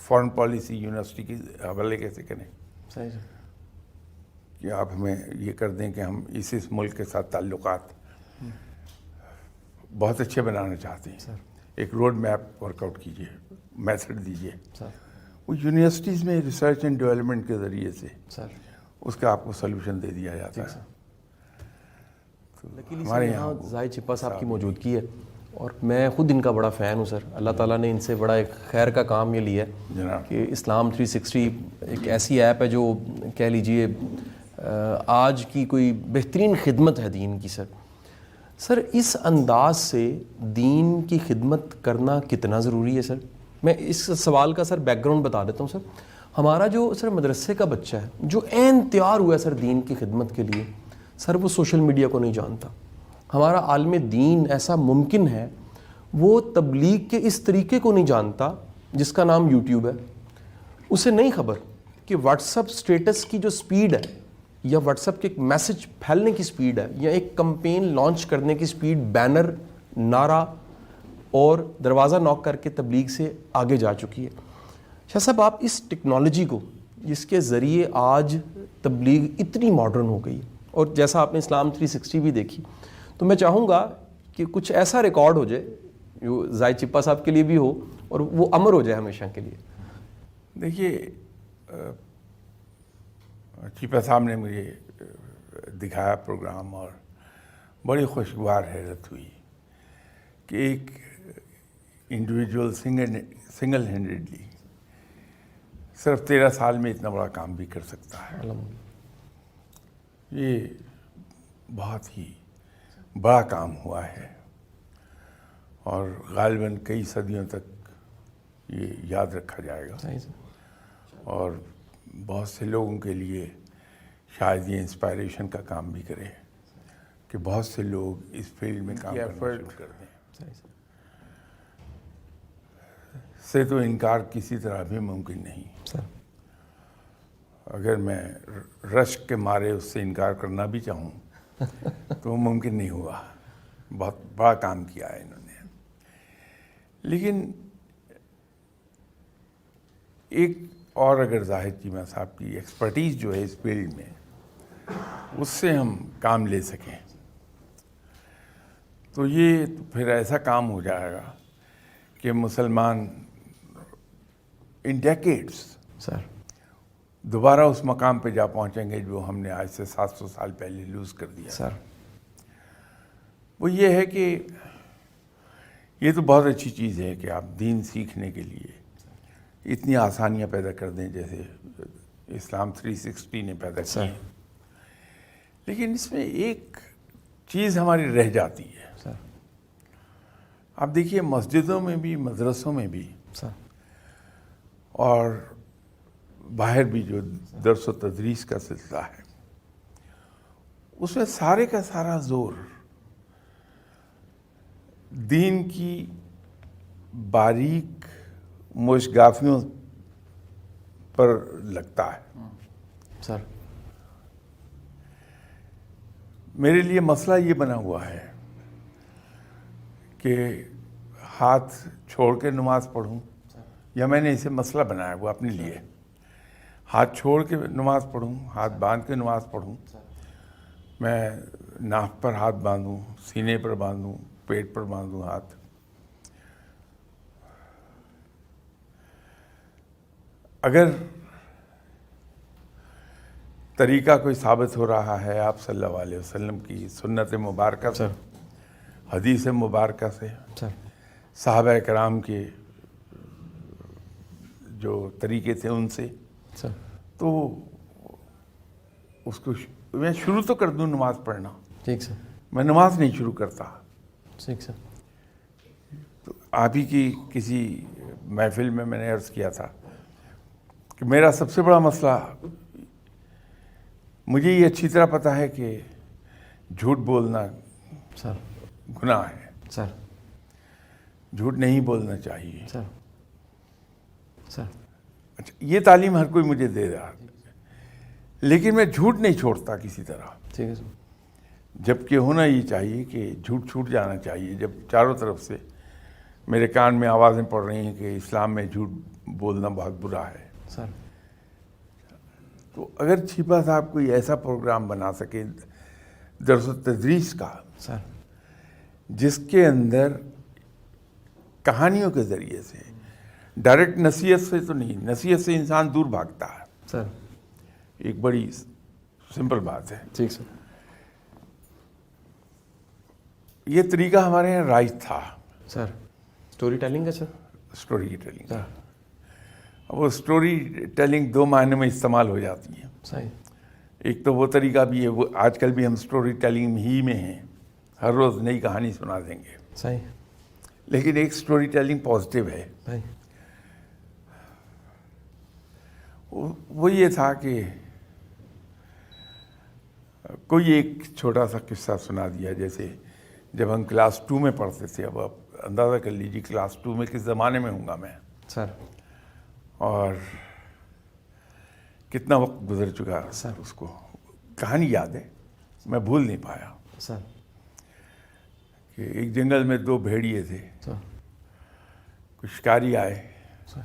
B: فارن پالیسی یونیورسٹی کے حوالے کیسے کریں
A: صحیح سر.
B: کہ آپ ہمیں یہ کر دیں کہ ہم اس ملک کے ساتھ تعلقات بہت اچھے بنانا چاہتے ہیں.
A: سر.
B: ایک روڈ میپ ورک آؤٹ کیجیے، میتھڈ دیجیے.
A: سر.
B: وہ یونیورسٹیز میں ریسرچ اینڈ ڈیولپمنٹ کے ذریعے سے
A: سر.
B: اس کا آپ کو سلوشن دے دیا جاتا ہے.
A: ہمارے یہاں زاہد چپا صاحب کی موجودگی ہے اور میں خود ان کا بڑا فین ہوں سر. اللہ تعالیٰ نے ان سے بڑا ایک خیر کا کام یہ لیا ہے کہ اسلام 360 ایک ایسی ایپ ہے جو کہہ لیجئے آج کی کوئی بہترین خدمت ہے دین کی. سر اس انداز سے دین کی خدمت کرنا کتنا ضروری ہے سر؟ میں اس سوال کا سر بیک گراؤنڈ بتا دیتا ہوں سر. ہمارا جو سر مدرسے کا بچہ ہے جو عین تیار ہوا ہے سر دین کی خدمت کے لیے، سر وہ سوشل میڈیا کو نہیں جانتا. ہمارا عالم دین ایسا ممکن ہے وہ تبلیغ کے اس طریقے کو نہیں جانتا جس کا نام یوٹیوب ہے. اسے نہیں خبر کہ واٹس اپ اسٹیٹس کی جو سپیڈ ہے یا واٹس اپ کے ایک میسج پھیلنے کی سپیڈ ہے یا ایک کمپین لانچ کرنے کی سپیڈ بینر، نعرہ اور دروازہ نوک کر کے تبلیغ سے آگے جا چکی ہے. شاہ صاحب آپ اس ٹیکنالوجی کو جس کے ذریعے آج تبلیغ اتنی ماڈرن ہو گئی اور جیسا آپ نے اسلام 360 بھی دیکھی، تو میں چاہوں گا کہ کچھ ایسا ریکارڈ ہو جائے جو زاہد چپا صاحب کے لیے بھی ہو اور وہ امر ہو جائے ہمیشہ کے لیے.
B: دیکھیے چپا صاحب نے مجھے دکھایا پروگرام اور بڑی خوشگوار حیرت ہوئی کہ ایک انڈیویجول سنگل ہینڈیڈلی صرف 13 سال میں اتنا بڑا کام بھی کر سکتا ہے. یہ بہت ہی بڑا کام ہوا ہے اور غالباً کئی صدیوں تک یہ یاد رکھا جائے گا. اور بہت سے لوگوں کے لیے شاید یہ انسپائریشن کا کام بھی کرے کہ بہت سے لوگ اس فیلڈ میں کام کرنا شروع کر دیں. سے تو انکار کسی طرح بھی ممکن نہیں. اگر میں رشک کے مارے اس سے انکار کرنا بھی چاہوں تو وہ ممکن نہیں ہوا. بہت بڑا کام کیا ہے انہوں نے. لیکن ایک اور اگر زاہد چیمہ صاحب کی ایکسپرٹیز جو ہے اس فیلڈ میں اس سے ہم کام لے سکیں تو یہ پھر ایسا کام ہو جائے گا کہ مسلمان ان ڈیکیڈز
A: سر
B: دوبارہ اس مقام پہ جا پہنچیں گے جو ہم نے آج سے 700 سال پہلے لوز کر دیا.
A: سر
B: وہ یہ ہے کہ یہ تو بہت اچھی چیز ہے کہ آپ دین سیکھنے کے لیے اتنی آسانیاں پیدا کر دیں جیسے اسلام 360 نے پیدا کی. لیکن اس میں ایک چیز ہماری رہ جاتی ہے.
A: سر.
B: آپ دیکھیے مسجدوں میں بھی، مدرسوں میں بھی،
A: سر.
B: اور باہر بھی جو درس و تدریس کا سلسلہ ہے، اس میں سارے کا سارا زور دین کی باریک موشگافیوں پر لگتا ہے.
A: سر.
B: میرے لیے مسئلہ یہ بنا ہوا ہے کہ ہاتھ چھوڑ کے نماز پڑھوں، یا میں نے اسے مسئلہ بنایا ہوا اپنے لیے، ہاتھ چھوڑ کے نماز پڑھوں، ہاتھ باندھ کے نماز پڑھوں، میں ناک پر ہاتھ باندھوں، سینے پر باندھوں، پیٹ پر باندھوں ہاتھ. اگر طریقہ کوئی ثابت ہو رہا ہے آپ صلی اللہ علیہ وسلم کی سنت مبارکہ سے، حدیث مبارکہ سے،
A: سر.
B: صحابہ کرام کے جو طریقے تھے ان سے،
A: سر.
B: تو اس کو میں شروع تو کر دوں نماز پڑھنا.
A: ٹھیک سر.
B: میں نماز نہیں شروع کرتا.
A: ٹھیک سر.
B: تو آپ ہی کی کسی محفل میں نے عرض کیا تھا کہ میرا سب سے بڑا مسئلہ، مجھے یہ اچھی طرح پتہ ہے کہ جھوٹ بولنا
A: سر.
B: گناہ ہے،
A: سر.
B: جھوٹ نہیں بولنا چاہیے.
A: سر. سر.
B: اچھا، یہ تعلیم ہر کوئی مجھے دے رہا، لیکن میں جھوٹ نہیں چھوڑتا کسی طرح.
A: ٹھیک ہے سر.
B: جبکہ ہونا یہ چاہیے کہ جھوٹ چھوٹ جانا چاہیے. جب چاروں طرف سے میرے کان میں آوازیں پڑ رہی ہیں کہ اسلام میں جھوٹ بولنا بہت برا ہے،
A: سر.
B: تو اگر چھپا صاحب کوئی ایسا پروگرام بنا سکے درس و تدریس کا،
A: سر.
B: جس کے اندر کہانیوں کے ذریعے سے، ڈائریکٹ نصیحت سے تو نہیں، نصیحت سے انسان دور بھاگتا ہے،
A: سر.
B: ایک بڑی سمپل بات ہے.
A: ٹھیک سر.
B: یہ طریقہ ہمارے یہاں رائج تھا
A: سر. اسٹوری ٹیلنگ کا سر.
B: اسٹوری کی ٹیلنگ.
A: سر.
B: اب وہ اسٹوری ٹیلنگ دو معنی میں استعمال ہو جاتی ہے.
A: صحیح.
B: ایک تو وہ طریقہ بھی ہے، وہ آج کل بھی ہم اسٹوری ٹیلنگ ہی میں ہیں، ہر روز نئی کہانی سنا دیں گے.
A: صحیح.
B: لیکن ایک اسٹوری ٹیلنگ پازیٹیو ہے.
A: صحیح.
B: وہ یہ تھا کہ کوئی ایک چھوٹا سا قصہ سنا دیا. جیسے جب ہم کلاس 2 میں پڑھتے تھے، اب آپ اندازہ کر لیجیے کلاس 2 میں کس زمانے میں ہوں گا میں،
A: سر.
B: اور کتنا وقت گزر چکا.
A: سر.
B: اس کو کہانی یاد ہے، میں بھول نہیں پایا
A: سر.
B: کہ ایک جنگل میں 2 بھیڑیے تھے.
A: سر.
B: کچھ شکاری آئے،
A: سر.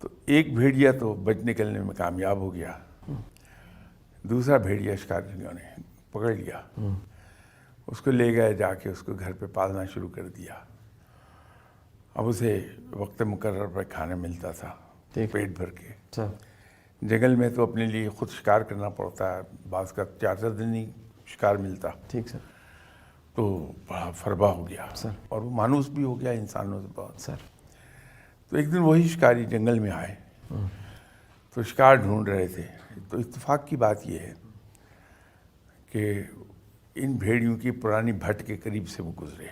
B: تو ایک بھیڑیا تو بچ نکلنے میں کامیاب ہو گیا، دوسرا بھیڑیا شکاریوں نے پکڑ لیا. اس کو لے گئے، جا کے اس کو گھر پہ پالنا شروع کر دیا. اب اسے وقت مقرر پر کھانا ملتا تھا پیٹ بھر کے.
A: سر.
B: جنگل میں تو اپنے لیے خود شکار کرنا پڑتا ہے، بعض کا 4 دن ہی شکار ملتا.
A: ٹھیک سر.
B: تو بڑا فربا ہو گیا،
A: سر.
B: اور وہ مانوس بھی ہو گیا انسانوں سے بہت.
A: سر.
B: تو ایک دن وہی شکاری جنگل میں آئے، تو شکار ڈھونڈ رہے تھے. تو اتفاق کی بات یہ ہے کہ ان بھیڑیوں کی پرانی بھٹ کے قریب سے وہ گزرے.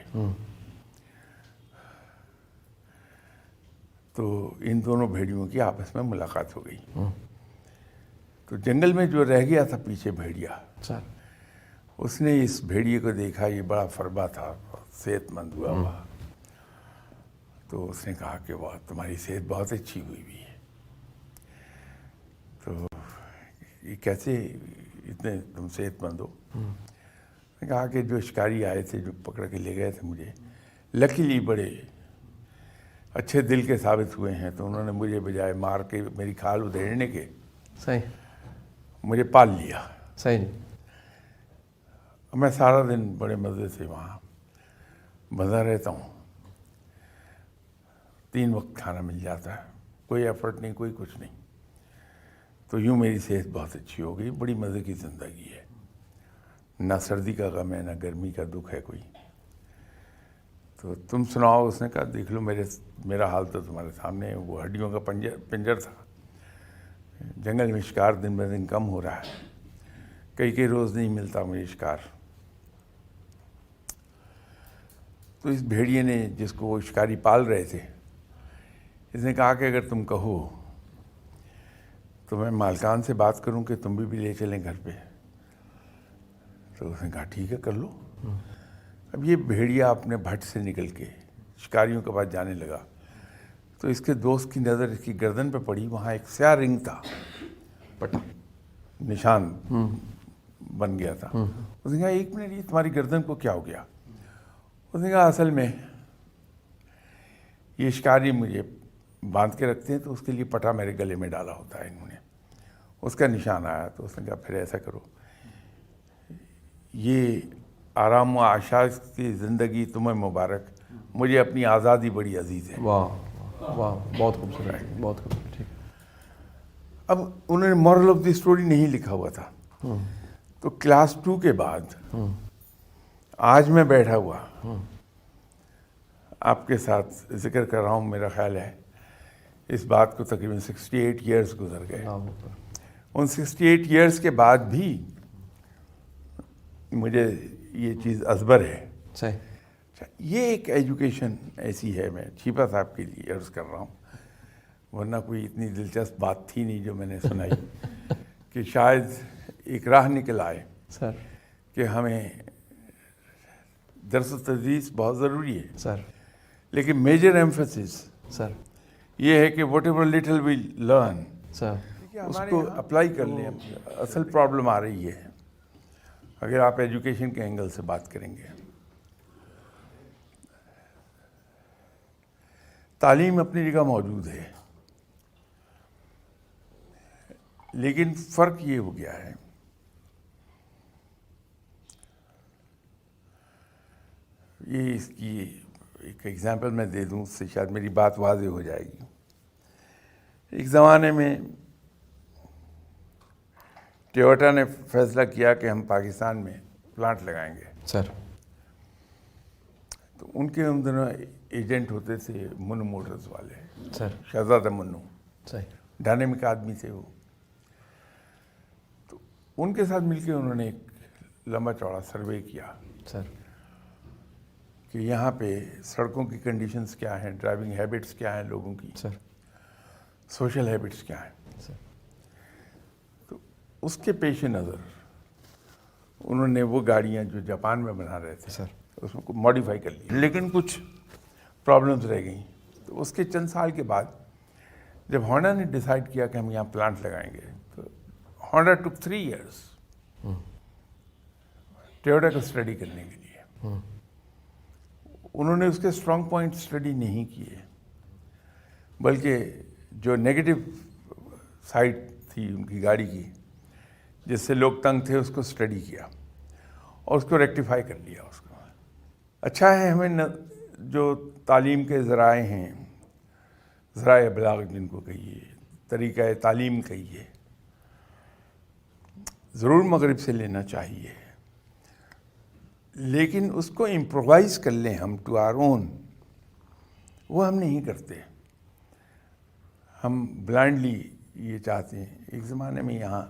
B: تو ان دونوں بھیڑیوں کی آپس میں ملاقات ہو گئی. تو جنگل میں جو رہ گیا تھا پیچھے بھیڑیا،
A: سر.
B: اس نے اس بھیڑیے کو دیکھا، یہ بڑا فربا تھا، صحت مند ہوا ہوا. تو اس نے کہا کہ واہ، تمہاری صحت بہت اچھی ہوئی ہوئی ہے. تو یہ کیسے اتنے تم صحت مند ہو؟ نے کہا کہ جو شکاری آئے تھے، جو پکڑ کے لے گئے تھے مجھے، لکیلی بڑے اچھے دل کے ثابت ہوئے ہیں. تو انہوں نے مجھے بجائے مار کے میری کھال ادھیڑنے کے،
A: صحیح.
B: مجھے پال لیا.
A: صحیح.
B: میں سارا دن بڑے مزے سے وہاں بندھا رہتا ہوں. 3 وقت کھانا مل جاتا ہے، کوئی ایفرٹ نہیں، کوئی کچھ نہیں. تو یوں میری صحت بہت اچھی ہو گئی. بڑی مزے کی زندگی ہے، نہ سردی کا غم ہے، نہ گرمی کا دکھ ہے کوئی. تو تم سناؤ. اس نے کہا دیکھ لو، میرا حال تو تمہارے سامنے ہے. وہ ہڈیوں کا پنجر تھا. جنگل میں شکار دن بہ دن کم ہو رہا ہے. کئی روز نہیں ملتا مجھے شکار. تو اس بھیڑیے نے، جس کو وہ شکاری پال رہے تھے، اس نے کہا کہ اگر تم کہو تو میں مالکان سے بات کروں کہ تم بھی لے چلیں گھر پہ. تو اس نے کہا ٹھیک ہے کر لو. اب یہ بھیڑیا اپنے بھٹ سے نکل کے شکاریوں کے پاس جانے لگا تو اس کے دوست کی نظر اس کی گردن پہ پڑی. وہاں ایک سیاہ رنگ تھا،
A: پٹا
B: نشان بن گیا تھا. اس نے کہا ایک منٹ، یہ تمہاری گردن کو کیا ہو گیا؟ اس نے کہا اصل میں یہ شکاری مجھے باندھ کے رکھتے ہیں تو اس کے لیے پٹا میرے گلے میں ڈالا ہوتا ہے انہوں نے، اس کا نشان آیا. تو اس نے کہا پھر ایسا کرو، یہ آرام و عشاء کی زندگی تمہیں مبارک، مجھے اپنی آزادی بڑی عزیز ہے.
A: واہ واہ، بہت خوبصورت، بہت خوبصورت. ٹھیک.
B: اب انہوں نے مورل آف دی اسٹوری نہیں لکھا ہوا تھا. تو کلاس 2 کے بعد آج میں بیٹھا ہوا آپ کے ساتھ ذکر کر رہا ہوں، میرا خیال ہے اس بات کو تقریباً 68 ایئرس گزر گئے. ان 68 ایئرس کے بعد بھی مجھے یہ چیز ازبر ہے.
A: صحیح.
B: یہ ایک ایجوکیشن ایسی ہے، میں چھیپا صاحب کے لیے عرض کر رہا ہوں، ورنہ کوئی اتنی دلچسپ بات تھی نہیں جو میں نے سنائی کہ شاید ایک راہ نکل آئے
A: سر
B: کہ ہمیں درس و تدریس بہت ضروری ہے،
A: سر
B: لیکن میجر ایمفیسس
A: سر
B: یہ ہے کہ whatever little we learn
A: sir
B: اس کو اپلائی کر لیں. اصل پرابلم آ رہی ہے اگر آپ ایجوکیشن کے اینگل سے بات کریں گے. تعلیم اپنی جگہ موجود ہے، لیکن فرق یہ ہو گیا ہے یہ اس کی ایک ایگزامپل میں دے دوں، اس سے شاید میری بات واضح ہو جائے گی. ایک زمانے میں ٹویوٹا نے فیصلہ کیا کہ ہم پاکستان میں پلانٹ لگائیں گے.
A: سر
B: تو ان کے ان دنوں ایجنٹ ہوتے تھے منو موٹرز والے،
A: سر
B: شہزادہ منو،
A: صحیح.
B: ڈائنامک آدمی تھے وہ. تو ان کے ساتھ مل کے انہوں نے ایک لمبا چوڑا سروے کیا
A: سر
B: کہ یہاں پہ سڑکوں کی کنڈیشنز کیا ہیں، ڈرائیونگ ہیبٹس کیا ہیں لوگوں کی،
A: سر
B: سوشل ہیبٹس کیا ہیں.
A: سر
B: تو اس کے پیش نظر انہوں نے وہ گاڑیاں جو جاپان میں بنا رہے تھے
A: سر
B: اس میں ماڈیفائی کر لی، لیکن کچھ پرابلمز رہ گئیں. تو اس کے چند سال کے بعد جب ہونڈا نے ڈیسائیڈ کیا کہ ہم یہاں پلانٹ لگائیں گے، تو ہونڈا ٹک 3 ایئرس ٹویوٹا کو اسٹڈی کرنے کے لیے. انہوں نے اس کے اسٹرانگ پوائنٹ اسٹڈی نہیں کیے، بلکہ جو نیگیٹو سائڈ تھی ان کی گاڑی کی جس سے لوگ تنگ تھے اس کو اسٹڈی کیا اور اس کو ریکٹیفائی کر لیا. اس کو اچھا ہے ہمیں جو تعلیم کے ذرائع ہیں، ذرائع ابلاغ جن کو کہیے، طریقہ تعلیم کہیے، ضرور مغرب سے لینا چاہیے، لیکن اس کو امپرووائز کر لیں ہم ٹو آر اون، وہ ہم نہیں کرتے. ہم بلائنڈلی یہ چاہتے ہیں. ایک زمانے میں یہاں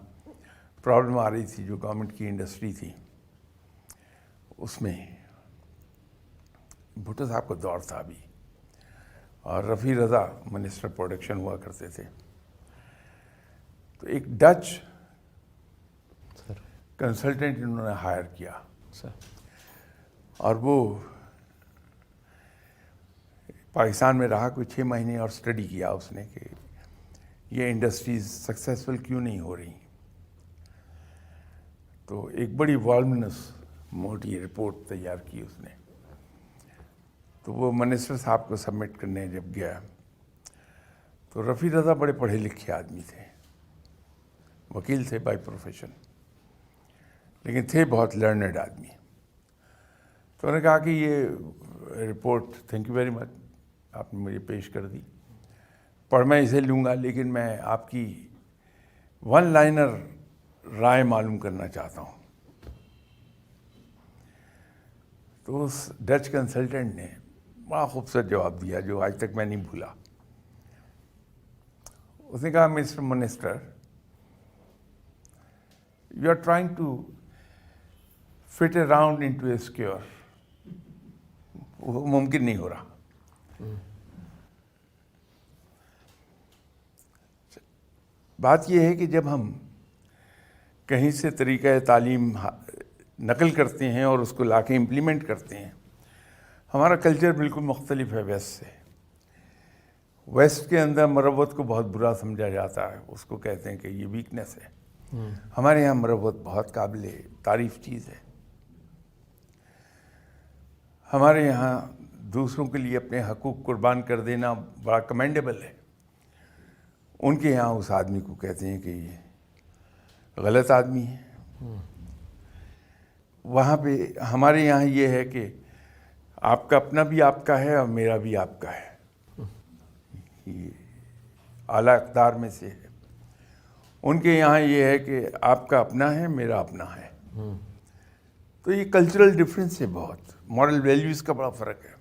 B: پرابلم آ رہی تھی، جو گورنمنٹ کی انڈسٹری تھی اس میں بھٹو صاحب کا دور تھا ابھی، اور رفیع رضا منسٹر پروڈکشن ہوا کرتے تھے. تو ایک ڈچ
A: سر
B: کنسلٹنٹ انہوں نے ہائر کیا،
A: سر
B: اور وہ پاکستان میں رہا کوئی 6 مہینے اور اسٹڈی کیا اس نے کہ یہ انڈسٹریز سکسیسفل کیوں نہیں ہو رہی. تو ایک بڑی والمنس موٹی رپورٹ تیار کی اس نے. تو وہ منسٹر صاحب کو سبمٹ کرنے جب گیا تو رفیع رضا بڑے پڑھے لکھے آدمی تھے، وکیل تھے بائی پروفیشن، لیکن تھے بہت لرنڈ آدمی. تو انہوں نے کہا کہ یہ report thank you very much, آپ نے مجھے پیش کر دی، پر میں اسے لوں گا، لیکن میں آپ کی 1 لائنر رائے معلوم کرنا چاہتا ہوں. تو اس ڈچ کنسلٹنٹ نے بڑا خوبصورت جواب دیا جو آج تک میں نہیں بھولا. اس نے کہا mister minister, You are trying to fit a round into a square. وہ ممکن نہیں ہو رہا. بات یہ ہے کہ جب ہم کہیں سے طریقہ تعلیم نقل کرتے ہیں اور اس کو لا کے امپلیمنٹ کرتے ہیں, ہمارا کلچر بالکل مختلف ہے ویسٹ سے. ویسٹ کے اندر مروت کو بہت برا سمجھا جاتا ہے, اس کو کہتے ہیں کہ یہ ویکنس ہے. ہمارے یہاں مروت بہت قابل تعریف چیز ہے. ہمارے یہاں دوسروں کے لیے اپنے حقوق قربان کر دینا بڑا کمینڈیبل ہے. ان کے یہاں اس آدمی کو کہتے ہیں کہ یہ غلط آدمی ہے. وہاں پہ ہمارے یہاں یہ ہے کہ آپ کا اپنا بھی آپ کا ہے اور میرا بھی آپ کا ہے. یہ اعلیٰ اقدار میں سے ہے. ان کے یہاں یہ ہے کہ آپ کا اپنا ہے, میرا اپنا ہے. تو یہ کلچرل ڈفرینس ہے بہت. مورل ویلیوز کا بڑا فرق ہے.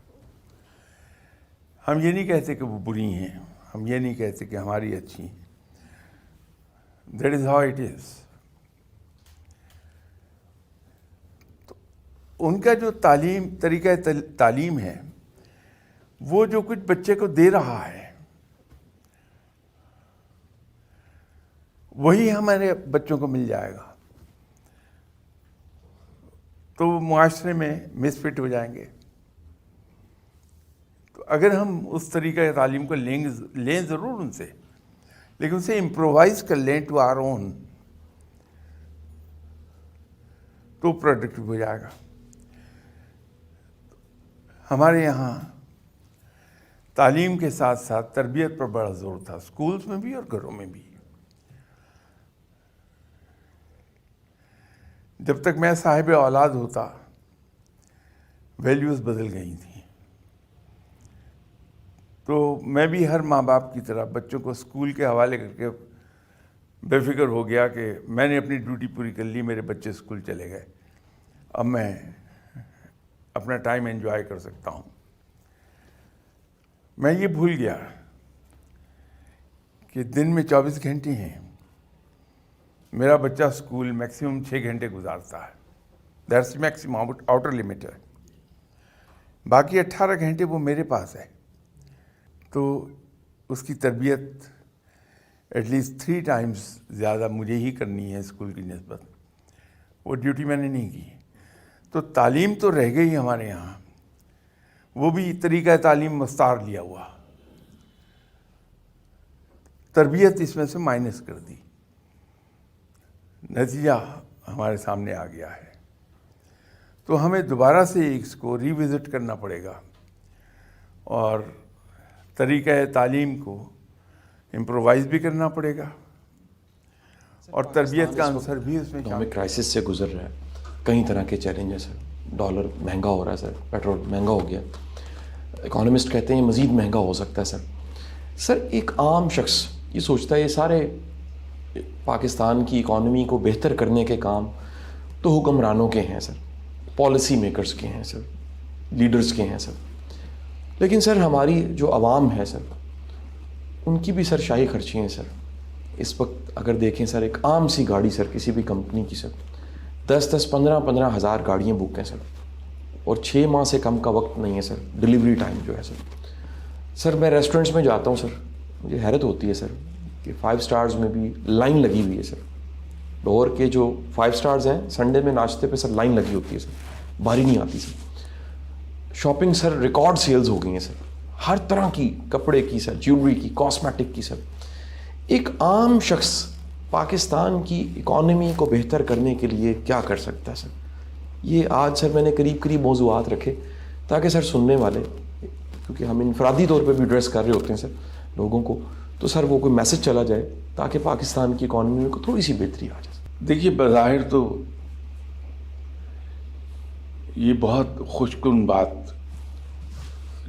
B: ہم یہ نہیں کہتے کہ وہ بری ہیں, ہم یہ نہیں کہتے کہ ہماری اچھی ہیں. That is how it is. تو ان کا جو طریقہ تعلیم ہے, وہ جو کچھ بچے کو دے رہا ہے وہی ہمارے بچوں کو مل جائے گا, تو وہ معاشرے میں مس فٹ ہو جائیں گے. تو اگر ہم اس طریقہ تعلیم کو لیں ضرور ان سے, لیکن اسے امپرووائز کر لیں ٹو آر اون, تو پروڈکٹیو ہو جائے گا. ہمارے یہاں تعلیم کے ساتھ ساتھ تربیت پر بڑا زور تھا, اسکولز میں بھی اور گھروں میں بھی. جب تک میں صاحب اولاد ہوتا ویلیوز بدل گئی تھیں. تو میں بھی ہر ماں باپ کی طرح بچوں کو اسکول کے حوالے کر کے بے فکر ہو گیا کہ میں نے اپنی ڈیوٹی پوری کر لی, میرے بچے اسکول چلے گئے, اب میں اپنا ٹائم انجوائے کر سکتا ہوں. میں یہ بھول گیا کہ دن میں 24 گھنٹے ہیں, میرا بچہ اسکول میکسیمم 6 گھنٹے گزارتا ہے. دیٹس میکسیمم آؤٹر لمٹ ہے. باقی 18 گھنٹے وہ میرے پاس ہے. تو اس کی تربیت ایٹ لیسٹ 3 ٹائمز زیادہ مجھے ہی کرنی ہے اسکول کی نسبت. وہ ڈیوٹی میں نے نہیں کی. تو تعلیم تو رہ گئی ہمارے یہاں, وہ بھی طریقہ تعلیم مستعار لیا ہوا, تربیت اس میں سے مائنس کر دی. نتیجہ ہمارے سامنے آ گیا ہے. تو ہمیں دوبارہ سے اس کو ریوزٹ کرنا پڑے گا اور طریقہ تعلیم کو امپرووائز بھی کرنا پڑے گا, اور تربیت کا عنصر بھی اس میں
A: اکنامک کرائسس سے گزر رہا ہے. کئی طرح کے چیلنج ہیں سر. ڈالر مہنگا ہو رہا ہے سر, پیٹرول مہنگا ہو گیا, اکانومسٹ کہتے ہیں مزید مہنگا ہو سکتا ہے سر. سر ایک عام شخص یہ سوچتا ہے یہ سارے پاکستان کی اکانومی کو بہتر کرنے کے کام تو حکمرانوں کے ہیں سر, پالیسی میکرز کے ہیں سر, لیڈرز کے ہیں سر. لیکن سر ہماری جو عوام ہے سر, ان کی بھی سر شاہی خرچی ہیں سر. اس وقت اگر دیکھیں سر, ایک عام سی گاڑی سر کسی بھی کمپنی کی سر 10-15 ہزار گاڑیاں بک ہیں سر, اور 6 ماہ سے کم کا وقت نہیں ہے سر ڈیلیوری ٹائم جو ہے سر. سر میں ریسٹورنٹس میں جاتا ہوں سر, مجھے حیرت ہوتی ہے سر کہ 5 سٹارز میں بھی لائن لگی ہوئی ہے سر. لاہور کے جو 5 سٹارز ہیں سنڈے میں ناشتے پہ سر لائن لگی ہوتی ہے سر, باری نہیں آتی سر. شاپنگ سر ریکارڈ سیلز ہو گئی ہیں سر, ہر طرح کی, کپڑے کی سر, جیولری کی, کاسمیٹک کی سر. ایک عام شخص پاکستان کی اکانومی کو بہتر کرنے کے لیے کیا کر سکتا ہے سر؟ یہ آج سر میں نے قریب موضوعات رکھے تاکہ سر سننے والے, کیونکہ ہم انفرادی طور پہ بھی ایڈریس کر رہے ہوتے ہیں سر لوگوں کو, تو سر وہ کوئی میسج چلا جائے تاکہ پاکستان کی اکانومی کو تھوڑی سی بہتری آ جائے.
B: دیکھیے, بظاہر تو یہ بہت خوش کن بات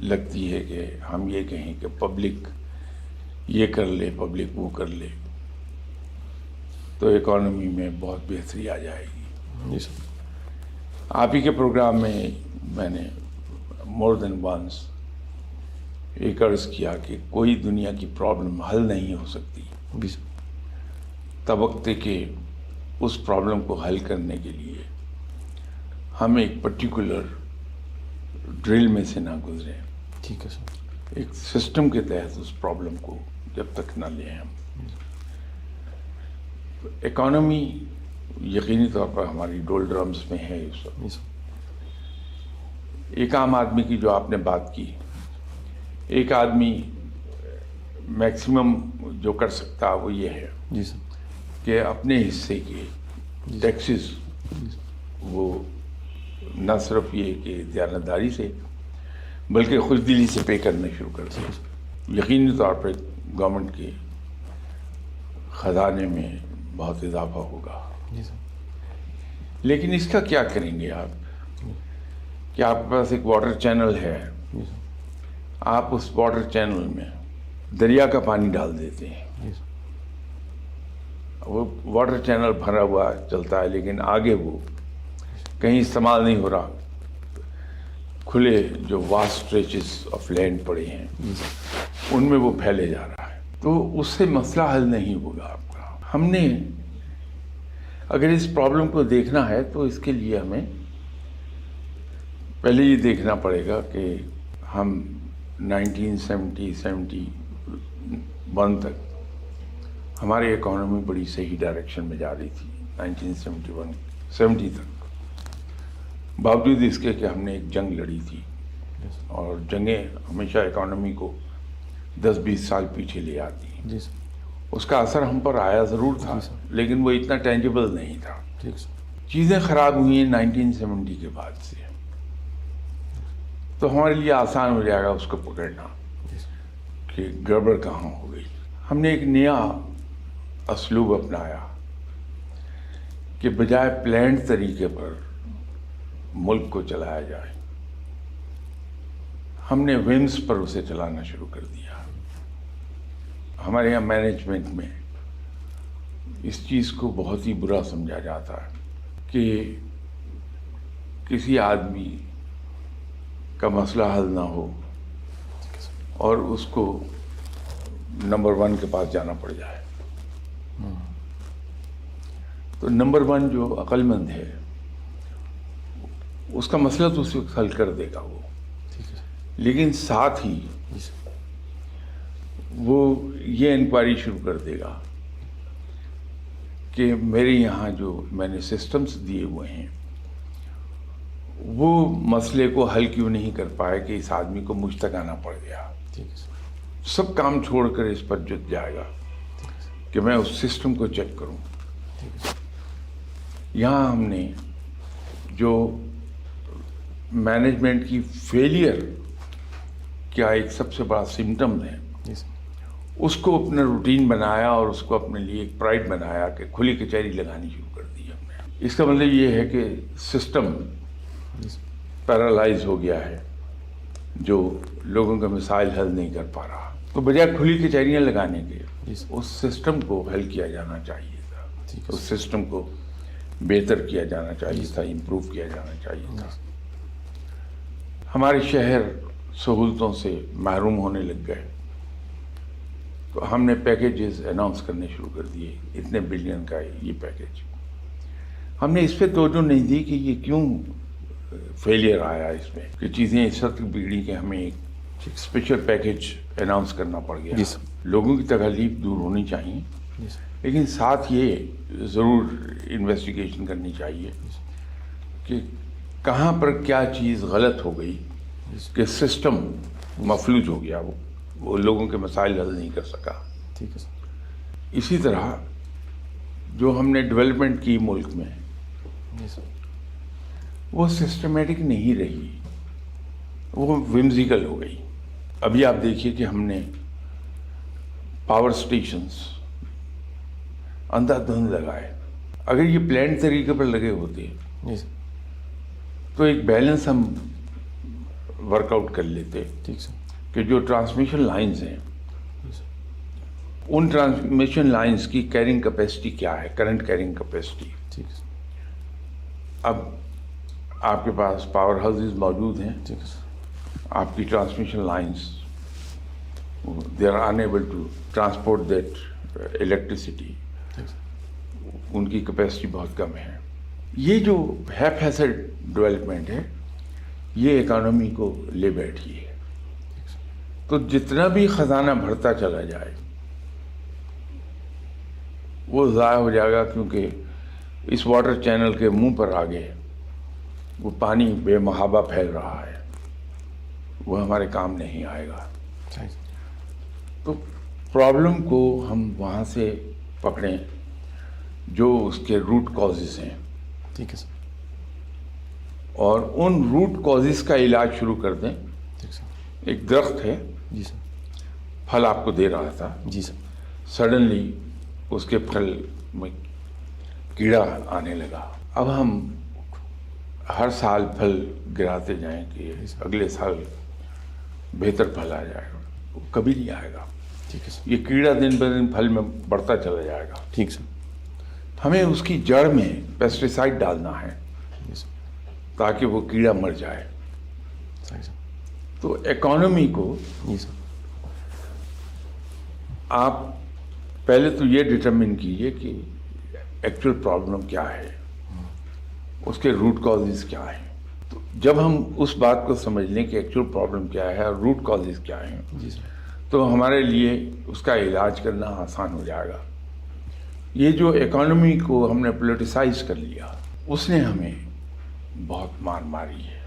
B: لگتی ہے کہ ہم یہ کہیں کہ پبلک یہ کر لے, پبلک وہ کر لے, تو اکانومی میں بہت بہتری آ جائے گی.
A: جی سر.
B: آپ ہی کے پروگرام میں نے مور دین ونس ایک عرض کیا کہ کوئی دنیا کی پرابلم حل نہیں ہو سکتی
A: جی سر.
B: تب وقت کہ اس پرابلم کو حل کرنے کے لیے ہم ایک پرٹیکولر ڈرل میں سے نہ گزریں,
A: ٹھیک ہے سر.
B: ایک سسٹم کے تحت اس پرابلم کو جب تک نہ لیں ہم. اکانومی یقینی طور پر ہماری ڈول ڈرمز میں ہے اس وقت.
A: جی سر.
B: ایک عام آدمی کی جو آپ نے بات کی, ایک آدمی میکسیمم جو کر سکتا وہ یہ ہے
A: جی سر.
B: کہ اپنے حصے کے ٹیکسز وہ نہ صرف یہ کہ دیانتداری سے بلکہ خوش دلی سے پے کرنا شروع کر دیں. یقینی طور پر گورنمنٹ کے خزانے میں بہت اضافہ ہوگا.
A: جی سر.
B: لیکن اس کا کیا کریں گے آپ کہ آپ کے پاس ایک واٹر چینل ہے,
A: جی سر.
B: آپ اس واٹر چینل میں دریا کا پانی ڈال دیتے ہیں,
A: جی سر.
B: وہ واٹر چینل بھرا ہوا چلتا ہے لیکن آگے وہ کہیں استعمال نہیں ہو رہا, کھلے جو واسٹ اسٹریچز آف لینڈ پڑے ہیں ان میں وہ پھیلے جا رہا ہے. تو اس سے مسئلہ حل نہیں ہوگا آپ کا. ہم نے اگر اس پرابلم کو دیکھنا ہے تو اس کے لیے ہمیں پہلے یہ دیکھنا پڑے گا کہ ہم 1971 تک ہماری اکانومی بڑی صحیح ڈائریکشن میں جا رہی تھی. 1970 تک, باوجود اس کے کہ ہم نے ایک جنگ لڑی تھی, اور جنگیں ہمیشہ اکانومی کو 10-20 سال پیچھے لے آتی ہیں.
A: جی سر.
B: اس کا اثر ہم پر آیا ضرور تھا لیکن وہ اتنا ٹینجیبل نہیں تھا.
A: ٹھیک سر.
B: چیزیں خراب ہوئی ہیں 1970 کے بعد سے, تو ہمارے لیے آسان ہو جائے گا اس کو پکڑنا کہ گڑبڑ کہاں ہو گئی. ہم نے ایک نیا اسلوب اپنایا کہ بجائے پلانڈ طریقے پر ملک کو چلایا جائے, ہم نے ومز پر اسے چلانا شروع کر دیا. ہمارے یہاں مینجمنٹ میں اس چیز کو بہت ہی برا سمجھا جاتا ہے کہ کسی آدمی کا مسئلہ حل نہ ہو اور اس کو نمبر 1 کے پاس جانا پڑ جائے. تو نمبر 1 جو عقل مند ہے اس کا مسئلہ تو اس وقت حل کر دے گا وہ, لیکن ساتھ ہی وہ یہ انکوائری شروع کر دے گا کہ میرے یہاں جو میں نے سسٹمز دیے ہوئے ہیں وہ مسئلے کو حل کیوں نہیں کر پائے کہ اس آدمی کو مجھ تک آنا پڑ گیا. سب کام چھوڑ کر اس پر جت جائے گا کہ میں اس سسٹم کو چیک کروں. یہاں ہم نے جو مینجمنٹ کی فیلئر کیا ایک سب سے بڑا سمٹم ہے, اس کو اپنا روٹین بنایا اور اس کو اپنے لیے ایک پرائڈ بنایا کہ کھلی کچہری لگانی شروع کر دی ہم نے. اس کا مطلب یہ ہے کہ سسٹم پیرالائز ہو گیا ہے جو لوگوں کے مسائل حل نہیں کر پا رہا. تو بجائے کھلی کچہریاں لگانے کے اس سسٹم کو حل کیا جانا چاہیے تھا, اس سسٹم کو بہتر کیا جانا چاہیے تھا, امپروو کیا جانا چاہیے تھا. ہمارے شہر سہولتوں سے محروم ہونے لگ گئے تو ہم نے پیکیجز اناؤنس کرنے شروع کر دیے, اتنے بلین کا یہ پیکیج. ہم نے اس پہ توجہ نہیں دی کہ یہ کیوں فیلئر آیا اس میں, کہ چیزیں اس حد تک بگڑی کہ ہمیں ایک اسپیشل پیکیج اناؤنس کرنا پڑ گیا. لوگوں کی تکالیف دور ہونی چاہیے لیکن ساتھ یہ ضرور انویسٹیگیشن کرنی چاہیے کہ کہاں پر کیا چیز غلط ہو گئی کہ سسٹم مفلوج ہو گیا, وہ لوگوں کے مسائل حل نہیں کر سکا.
A: ٹھیک ہے سر.
B: اسی طرح جو ہم نے ڈیولپمنٹ کی ملک میں وہ سسٹمیٹک نہیں رہی, وہ ومزیکل ہو گئی. ابھی آپ دیکھیے کہ ہم نے پاور سٹیشنز اندھا دھند لگائے. اگر یہ پلان طریقے پر لگے ہوتے تو ایک بیلنس ہم ورک آؤٹ کر لیتے کہ جو ٹرانسمیشن لائنز ہیں ان ٹرانسمیشن لائنز کی کیرنگ کیپیسٹی کیا ہے, کرنٹ کیرنگ کیپیسٹی. اب آپ کے پاس پاور ہاؤسز موجود ہیں, آپ کی transmission lines they are enable to transport that electricity, ان کی کیپیسٹی بہت کم ہے. یہ جو ہیپ ہیزرڈ ڈیولپمنٹ ہے یہ اکانومی کو لے بیٹھی ہے. تو جتنا بھی خزانہ بڑھتا چلا جائے وہ ضائع ہو جائے گا، کیونکہ اس واٹر چینل کے منہ پر آگے وہ پانی بے محابہ پھیل رہا ہے، وہ ہمارے کام نہیں آئے گا. تو پرابلم کو ہم وہاں سے پکڑیں جو اس کے روٹ کازز ہیں.
A: ٹھیک ہے سر.
B: اور ان روٹ کازز کا علاج شروع کر دیں.
A: ٹھیک سر.
B: ایک درخت ہے،
A: جی سر.
B: پھل آپ کو دے رہا تھا،
A: جی سر.
B: سڈنلی اس کے پھل میں کیڑا آنے لگا. اب ہم ہر سال پھل گراتے جائیں کہ اگلے سال بہتر پھل آ جائے گا، وہ کبھی نہیں آئے گا.
A: ٹھیک ہے سر.
B: یہ کیڑا دن بہ دن پھل میں بڑھتا چلا جائے گا.
A: ٹھیک سر.
B: ہمیں اس کی جڑ میں پیسٹیسائڈ ڈالنا ہے
A: جی سر.
B: تاکہ وہ کیڑا مر جائے.
A: صحیح سر.
B: تو اکانومی کو
A: جی سر.
B: آپ پہلے تو یہ ڈٹرمن کیجئے کہ ایکچوئل پرابلم کیا ہے، اس کے روٹ کازز کیا ہیں. تو جب ہم اس بات کو سمجھ لیں کہ ایکچوئل پرابلم کیا ہے اور روٹ کازز کیا ہیں،
A: جی سر.
B: تو ہمارے لیے اس کا علاج کرنا آسان ہو جائے گا. یہ جو اکانومی کو ہم نے پولیٹیسائز کر لیا، اس نے ہمیں بہت مار ماری ہے.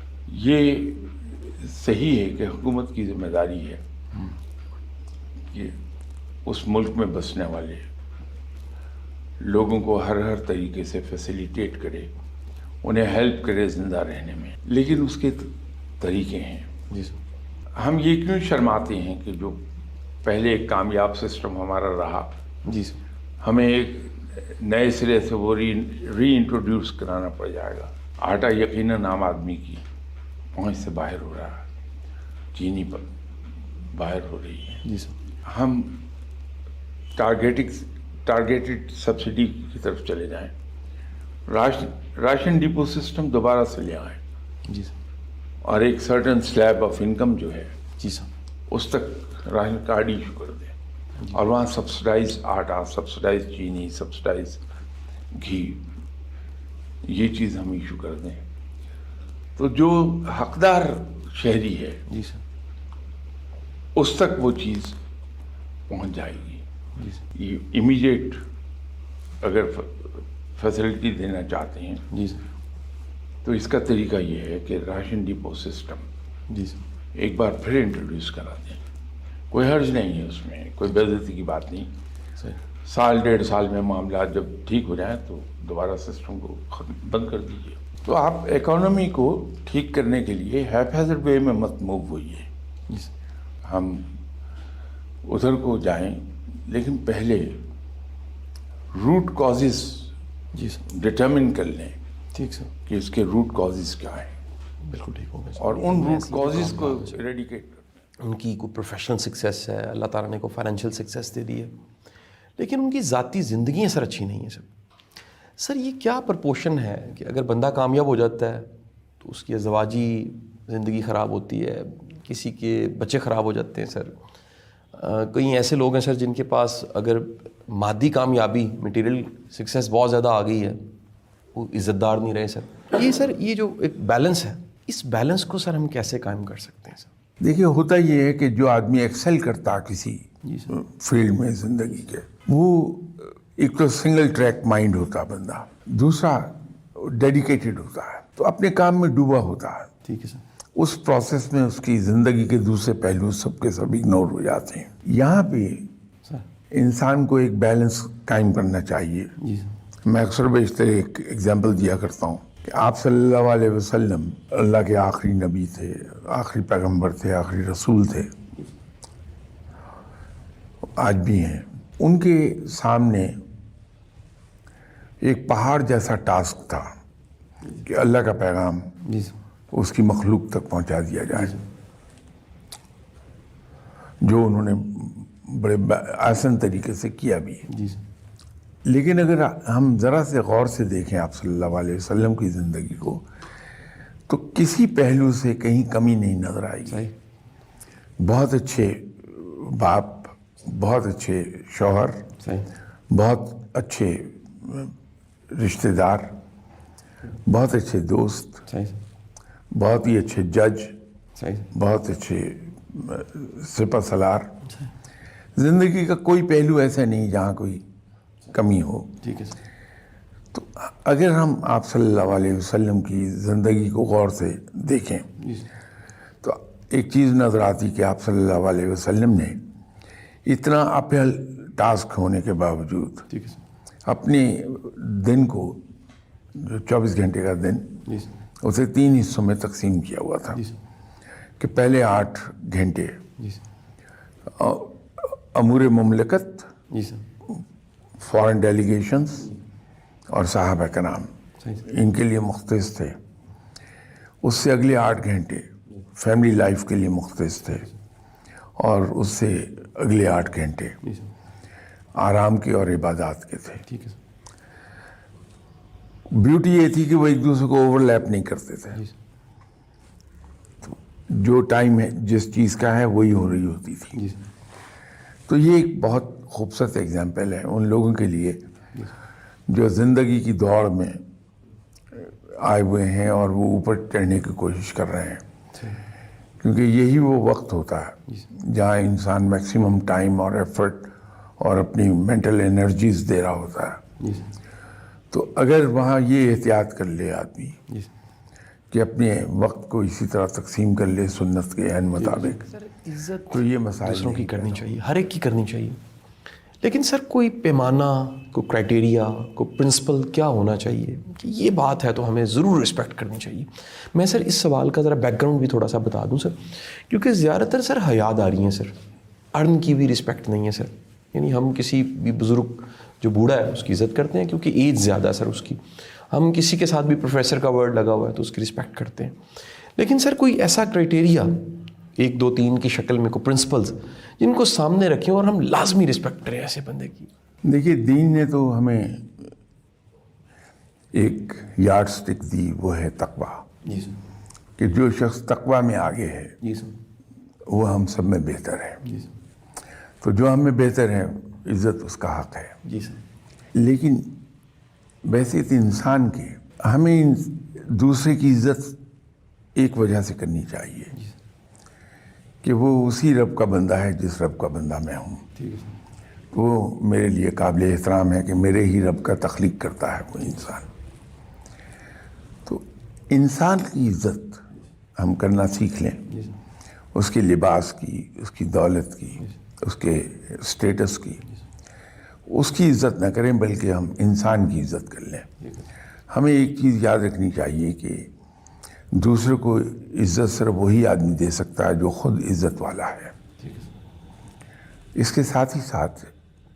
B: یہ صحیح ہے کہ حکومت کی ذمہ داری ہے کہ اس ملک میں بسنے والے لوگوں کو ہر طریقے سے فیسیلیٹیٹ کرے، انہیں ہیلپ کرے زندہ رہنے میں. لیکن اس کے طریقے ہیں.
A: جی سر.
B: ہم یہ کیوں شرماتے ہیں کہ جو پہلے ایک کامیاب سسٹم ہمارا رہا،
A: جی سر.
B: ہمیں ایک نئے سرے سے وہ ری انٹروڈیوس کرانا پڑ جائے گا. آٹا یقیناً عام آدمی کی پہنچ سے باہر ہو رہا ہے، چینی پر باہر ہو رہی ہے.
A: جی سر.
B: ہم ٹارگیٹڈ سبسڈی کی طرف چلے جائیں، راشن ڈپو سسٹم دوبارہ سے لے آئیں.
A: جی سر.
B: اور ایک سرٹن سلیب آف انکم جو ہے
A: جی سر.
B: اس تک راشن کارڈ ایشو کر دیں. اور وہاں سبسڈائز آٹا، سبسڈائز چینی، سبسڈائز گھی، یہ چیز ہم ایشو کر دیں. تو جو حقدار شہری ہے
A: جی سر.
B: اس تک وہ چیز پہنچ جائے گی.
A: جی سر.
B: یہ امیڈیٹ اگر فیسلٹی دینا چاہتے ہیں
A: جی سر.
B: تو اس کا طریقہ یہ ہے کہ راشن ڈپو سسٹم
A: جی سر.
B: ایک بار پھر انٹروڈیوس کرا دیں. کوئی حرج نہیں ہے اس میں، کوئی بے عزتی کی بات نہیں.
A: صحیح.
B: سال ڈیڑھ سال میں معاملات جب ٹھیک ہو جائیں تو دوبارہ سسٹم کو بند کر دیجیے. تو آپ اکانومی کو ٹھیک کرنے کے لیے ہیپ ہیزرڈ وے میں مت موو ہوئیے.
A: جی سر.
B: ہم ادھر کو جائیں، لیکن پہلے روٹ کازز
A: جی سر.
B: ڈٹرمن کر لیں
A: ٹھیک سر.
B: کہ اس کے روٹ کازز کیا ہیں،
A: بالکل ٹھیک ہوگا سر.
B: اور ان روٹ کازز کو ایریڈیکیٹ کر.
A: ان کی کوئی پروفیشنل سکسیس ہے، اللہ تعالیٰ نے کوئی فائنینشیل سکسیس دے دی ہے، لیکن ان کی ذاتی زندگیاں سر اچھی نہیں ہیں سر. سر یہ کیا پرپورشن ہے کہ اگر بندہ کامیاب ہو جاتا ہے تو اس کی ازدواجی زندگی خراب ہوتی ہے، کسی کے بچے خراب ہو جاتے ہیں سر. کئی ایسے لوگ ہیں سر جن کے پاس اگر مادی کامیابی، مٹیریل سکسیس بہت زیادہ آ گئی ہے، وہ عزت دار نہیں رہے سر. یہ سر یہ جو ایک بیلنس ہے، اس بیلنس کو سر ہم کیسے قائم کر سکتے ہیں سر؟
B: دیکھیے، ہوتا یہ ہے کہ جو آدمی ایکسل کرتا کسی
A: جی سر.
B: فیلڈ میں زندگی کے، وہ ایک تو سنگل ٹریک مائنڈ ہوتا بندہ، دوسرا ڈیڈیکیٹڈ ہوتا ہے، تو اپنے کام میں ڈوبا ہوتا ہے.
A: ٹھیک ہے سر.
B: اس پروسیس میں اس کی زندگی کے دوسرے پہلو سب کے سب اگنور ہو جاتے ہیں. یہاں پہ
A: سر.
B: انسان کو ایک بیلنس قائم کرنا چاہیے.
A: جی سر.
B: میں اکثر بیشتر ایک ایگزامپل دیا کرتا ہوں کہ آپ صلی اللہ علیہ وسلم اللہ کے آخری نبی تھے، آخری پیغمبر تھے، آخری رسول تھے، آج بھی ہیں. ان کے سامنے ایک پہاڑ جیسا ٹاسک تھا کہ اللہ کا پیغام
A: جی سر.
B: اس کی مخلوق تک پہنچا دیا جائے، جو انہوں نے بڑے آسان طریقے سے کیا بھی.
A: جی سر.
B: لیکن اگر ہم ذرا سے غور سے دیکھیں آپ صلی اللہ علیہ وسلم کی زندگی کو، تو کسی پہلو سے کہیں کمی نہیں نظر آئی.
A: صحیح.
B: بہت اچھے باپ، بہت اچھے شوہر،
A: صحیح.
B: بہت اچھے رشتہ دار، بہت اچھے دوست،
A: صحیح
B: بہت ہی اچھے جج،
A: صحیح
B: بہت اچھے سپہ سالار. زندگی کا کوئی پہلو ایسا نہیں جہاں کوئی کمی ہو.
A: ٹھیک ہے سر.
B: تو اگر ہم آپ صلی اللہ علیہ وسلم کی زندگی کو غور سے دیکھیں
A: جی سر.
B: تو ایک چیز نظر آتی کہ آپ صلی اللہ علیہ وسلم نے اتنا اپہل ٹاسک ہونے کے باوجود
A: ٹھیک ہے سر.
B: اپنے دن کو، جو 24 گھنٹے کا دن،
A: جی سر.
B: اسے 3 حصوں میں تقسیم کیا ہوا تھا.
A: جی سر.
B: کہ پہلے 8 گھنٹے
A: جی سر.
B: امور مملکت،
A: جی سر.
B: فارن ڈیلیگیشنز اور صحابہ کرام،
A: صحیح سر.
B: ان کے لیے مختص تھے. اس سے اگلے 8 گھنٹے فیملی لائف کے لیے مختص تھے، اور اس سے اگلے 8 گھنٹے
A: جی سر.
B: آرام کے اور عبادات کے تھے.
A: ٹھیک ہے سر.
B: بیوٹی یہ تھی کہ وہ ایک دوسرے کو اوور لیپ نہیں کرتے تھے.
A: جی سر.
B: جو ٹائم ہے جس چیز کا ہے وہی ہو رہی ہوتی تھی.
A: جی سر.
B: تو یہ ایک بہت خوبصورت اگزامپل ہے ان لوگوں کے لیے
A: جی سر.
B: جو زندگی کی دوڑ میں آئے ہوئے ہیں اور وہ اوپر چڑھنے کی کوشش کر رہے ہیں.
A: صحیح.
B: کیونکہ یہی وہ وقت ہوتا
A: جی
B: ہے
A: سر.
B: جہاں انسان میکسیمم ٹائم اور ایفرٹ اور اپنی مینٹل انرجیز دے رہا ہوتا ہے.
A: جی سر.
B: تو اگر وہاں یہ احتیاط کر لے آدمی
A: جی سر.
B: کہ اپنے وقت کو اسی طرح تقسیم کر لے سنت کے عین مطابق،
A: سر عزت
B: تو یہ مسائل
A: دوسروں کی
B: نہیں
A: کرنی
B: پیدا
A: چاہیے، ہر ایک کی کرنی چاہیے. لیکن سر کوئی پیمانہ، کوئی کرائٹیریا، کوئی پرنسپل کیا ہونا چاہیے کہ یہ بات ہے تو ہمیں ضرور رسپیکٹ کرنی چاہیے؟ میں سر اس سوال کا ذرا بیک گراؤنڈ بھی تھوڑا سا بتا دوں سر، کیونکہ زیادہ تر سر حیات آ رہی ہیں سر، ارن کی بھی رسپیکٹ نہیں ہے سر. یعنی ہم کسی بھی بزرگ جو بوڑھا ہے اس کی عزت کرتے ہیں کیونکہ ایج زیادہ ہے سر اس کی. ہم کسی کے ساتھ بھی پروفیسر کا ورڈ لگا ہوا ہے تو اس کی رسپیکٹ کرتے ہیں. لیکن سر کوئی ایسا کرائٹیریا 1 2 3 کی شکل میں کوئی پرنسپلز جن کو سامنے رکھیں اور ہم لازمی رسپیکٹ کریں ایسے بندے کی؟
B: دیکھیے، دین نے تو ہمیں ایک یارڈ سٹک دی، وہ ہے تقوی.
A: جی سر.
B: کہ جو شخص تقوی میں آگے ہے
A: جی سر.
B: وہ ہم سب میں بہتر ہے.
A: جی سر.
B: تو جو ہم میں بہتر ہے عزت اس کا حق ہے.
A: جی سر.
B: لیکن بحیثیت انسان کے ہمیں دوسرے کی عزت ایک وجہ سے کرنی چاہیے کہ وہ اسی رب کا بندہ ہے جس رب کا بندہ میں ہوں.
A: ٹھیک ہے سر.
B: وہ میرے لیے قابل احترام ہے کہ میرے ہی رب کا تخلیق کرتا ہے وہ انسان. تو انسان کی عزت ہم کرنا سیکھ لیں،
A: جی سر.
B: اس کے لباس کی، اس کی دولت کی، اس کے اسٹیٹس کی، اس کی عزت نہ کریں بلکہ ہم انسان کی عزت کر لیں. ہمیں ایک چیز یاد رکھنی چاہیے کہ دوسرے کو عزت صرف وہی آدمی دے سکتا ہے جو خود عزت والا ہے. اس کے ساتھ ہی ساتھ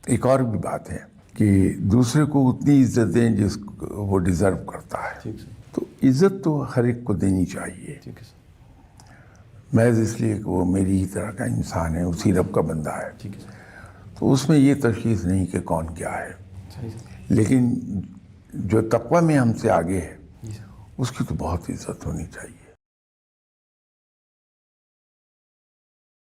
B: ایک اور بھی بات ہے کہ دوسرے کو اتنی عزت دیں جس کو وہ ڈیزرو کرتا ہے. تو عزت تو ہر ایک کو دینی چاہیے،
A: ٹھیک ہے سر.
B: محض اس لیے کہ وہ میری ہی طرح کا انسان ہے، اسی رب کا بندہ ہے.
A: ٹھیک ہے سر.
B: تو اس میں یہ تشخیص نہیں کہ کون کیا ہے.
A: صحیح سر.
B: لیکن جو تقوی میں ہم سے آگے ہے
A: جی سر.
B: اس کی تو بہت عزت ہونی چاہیے.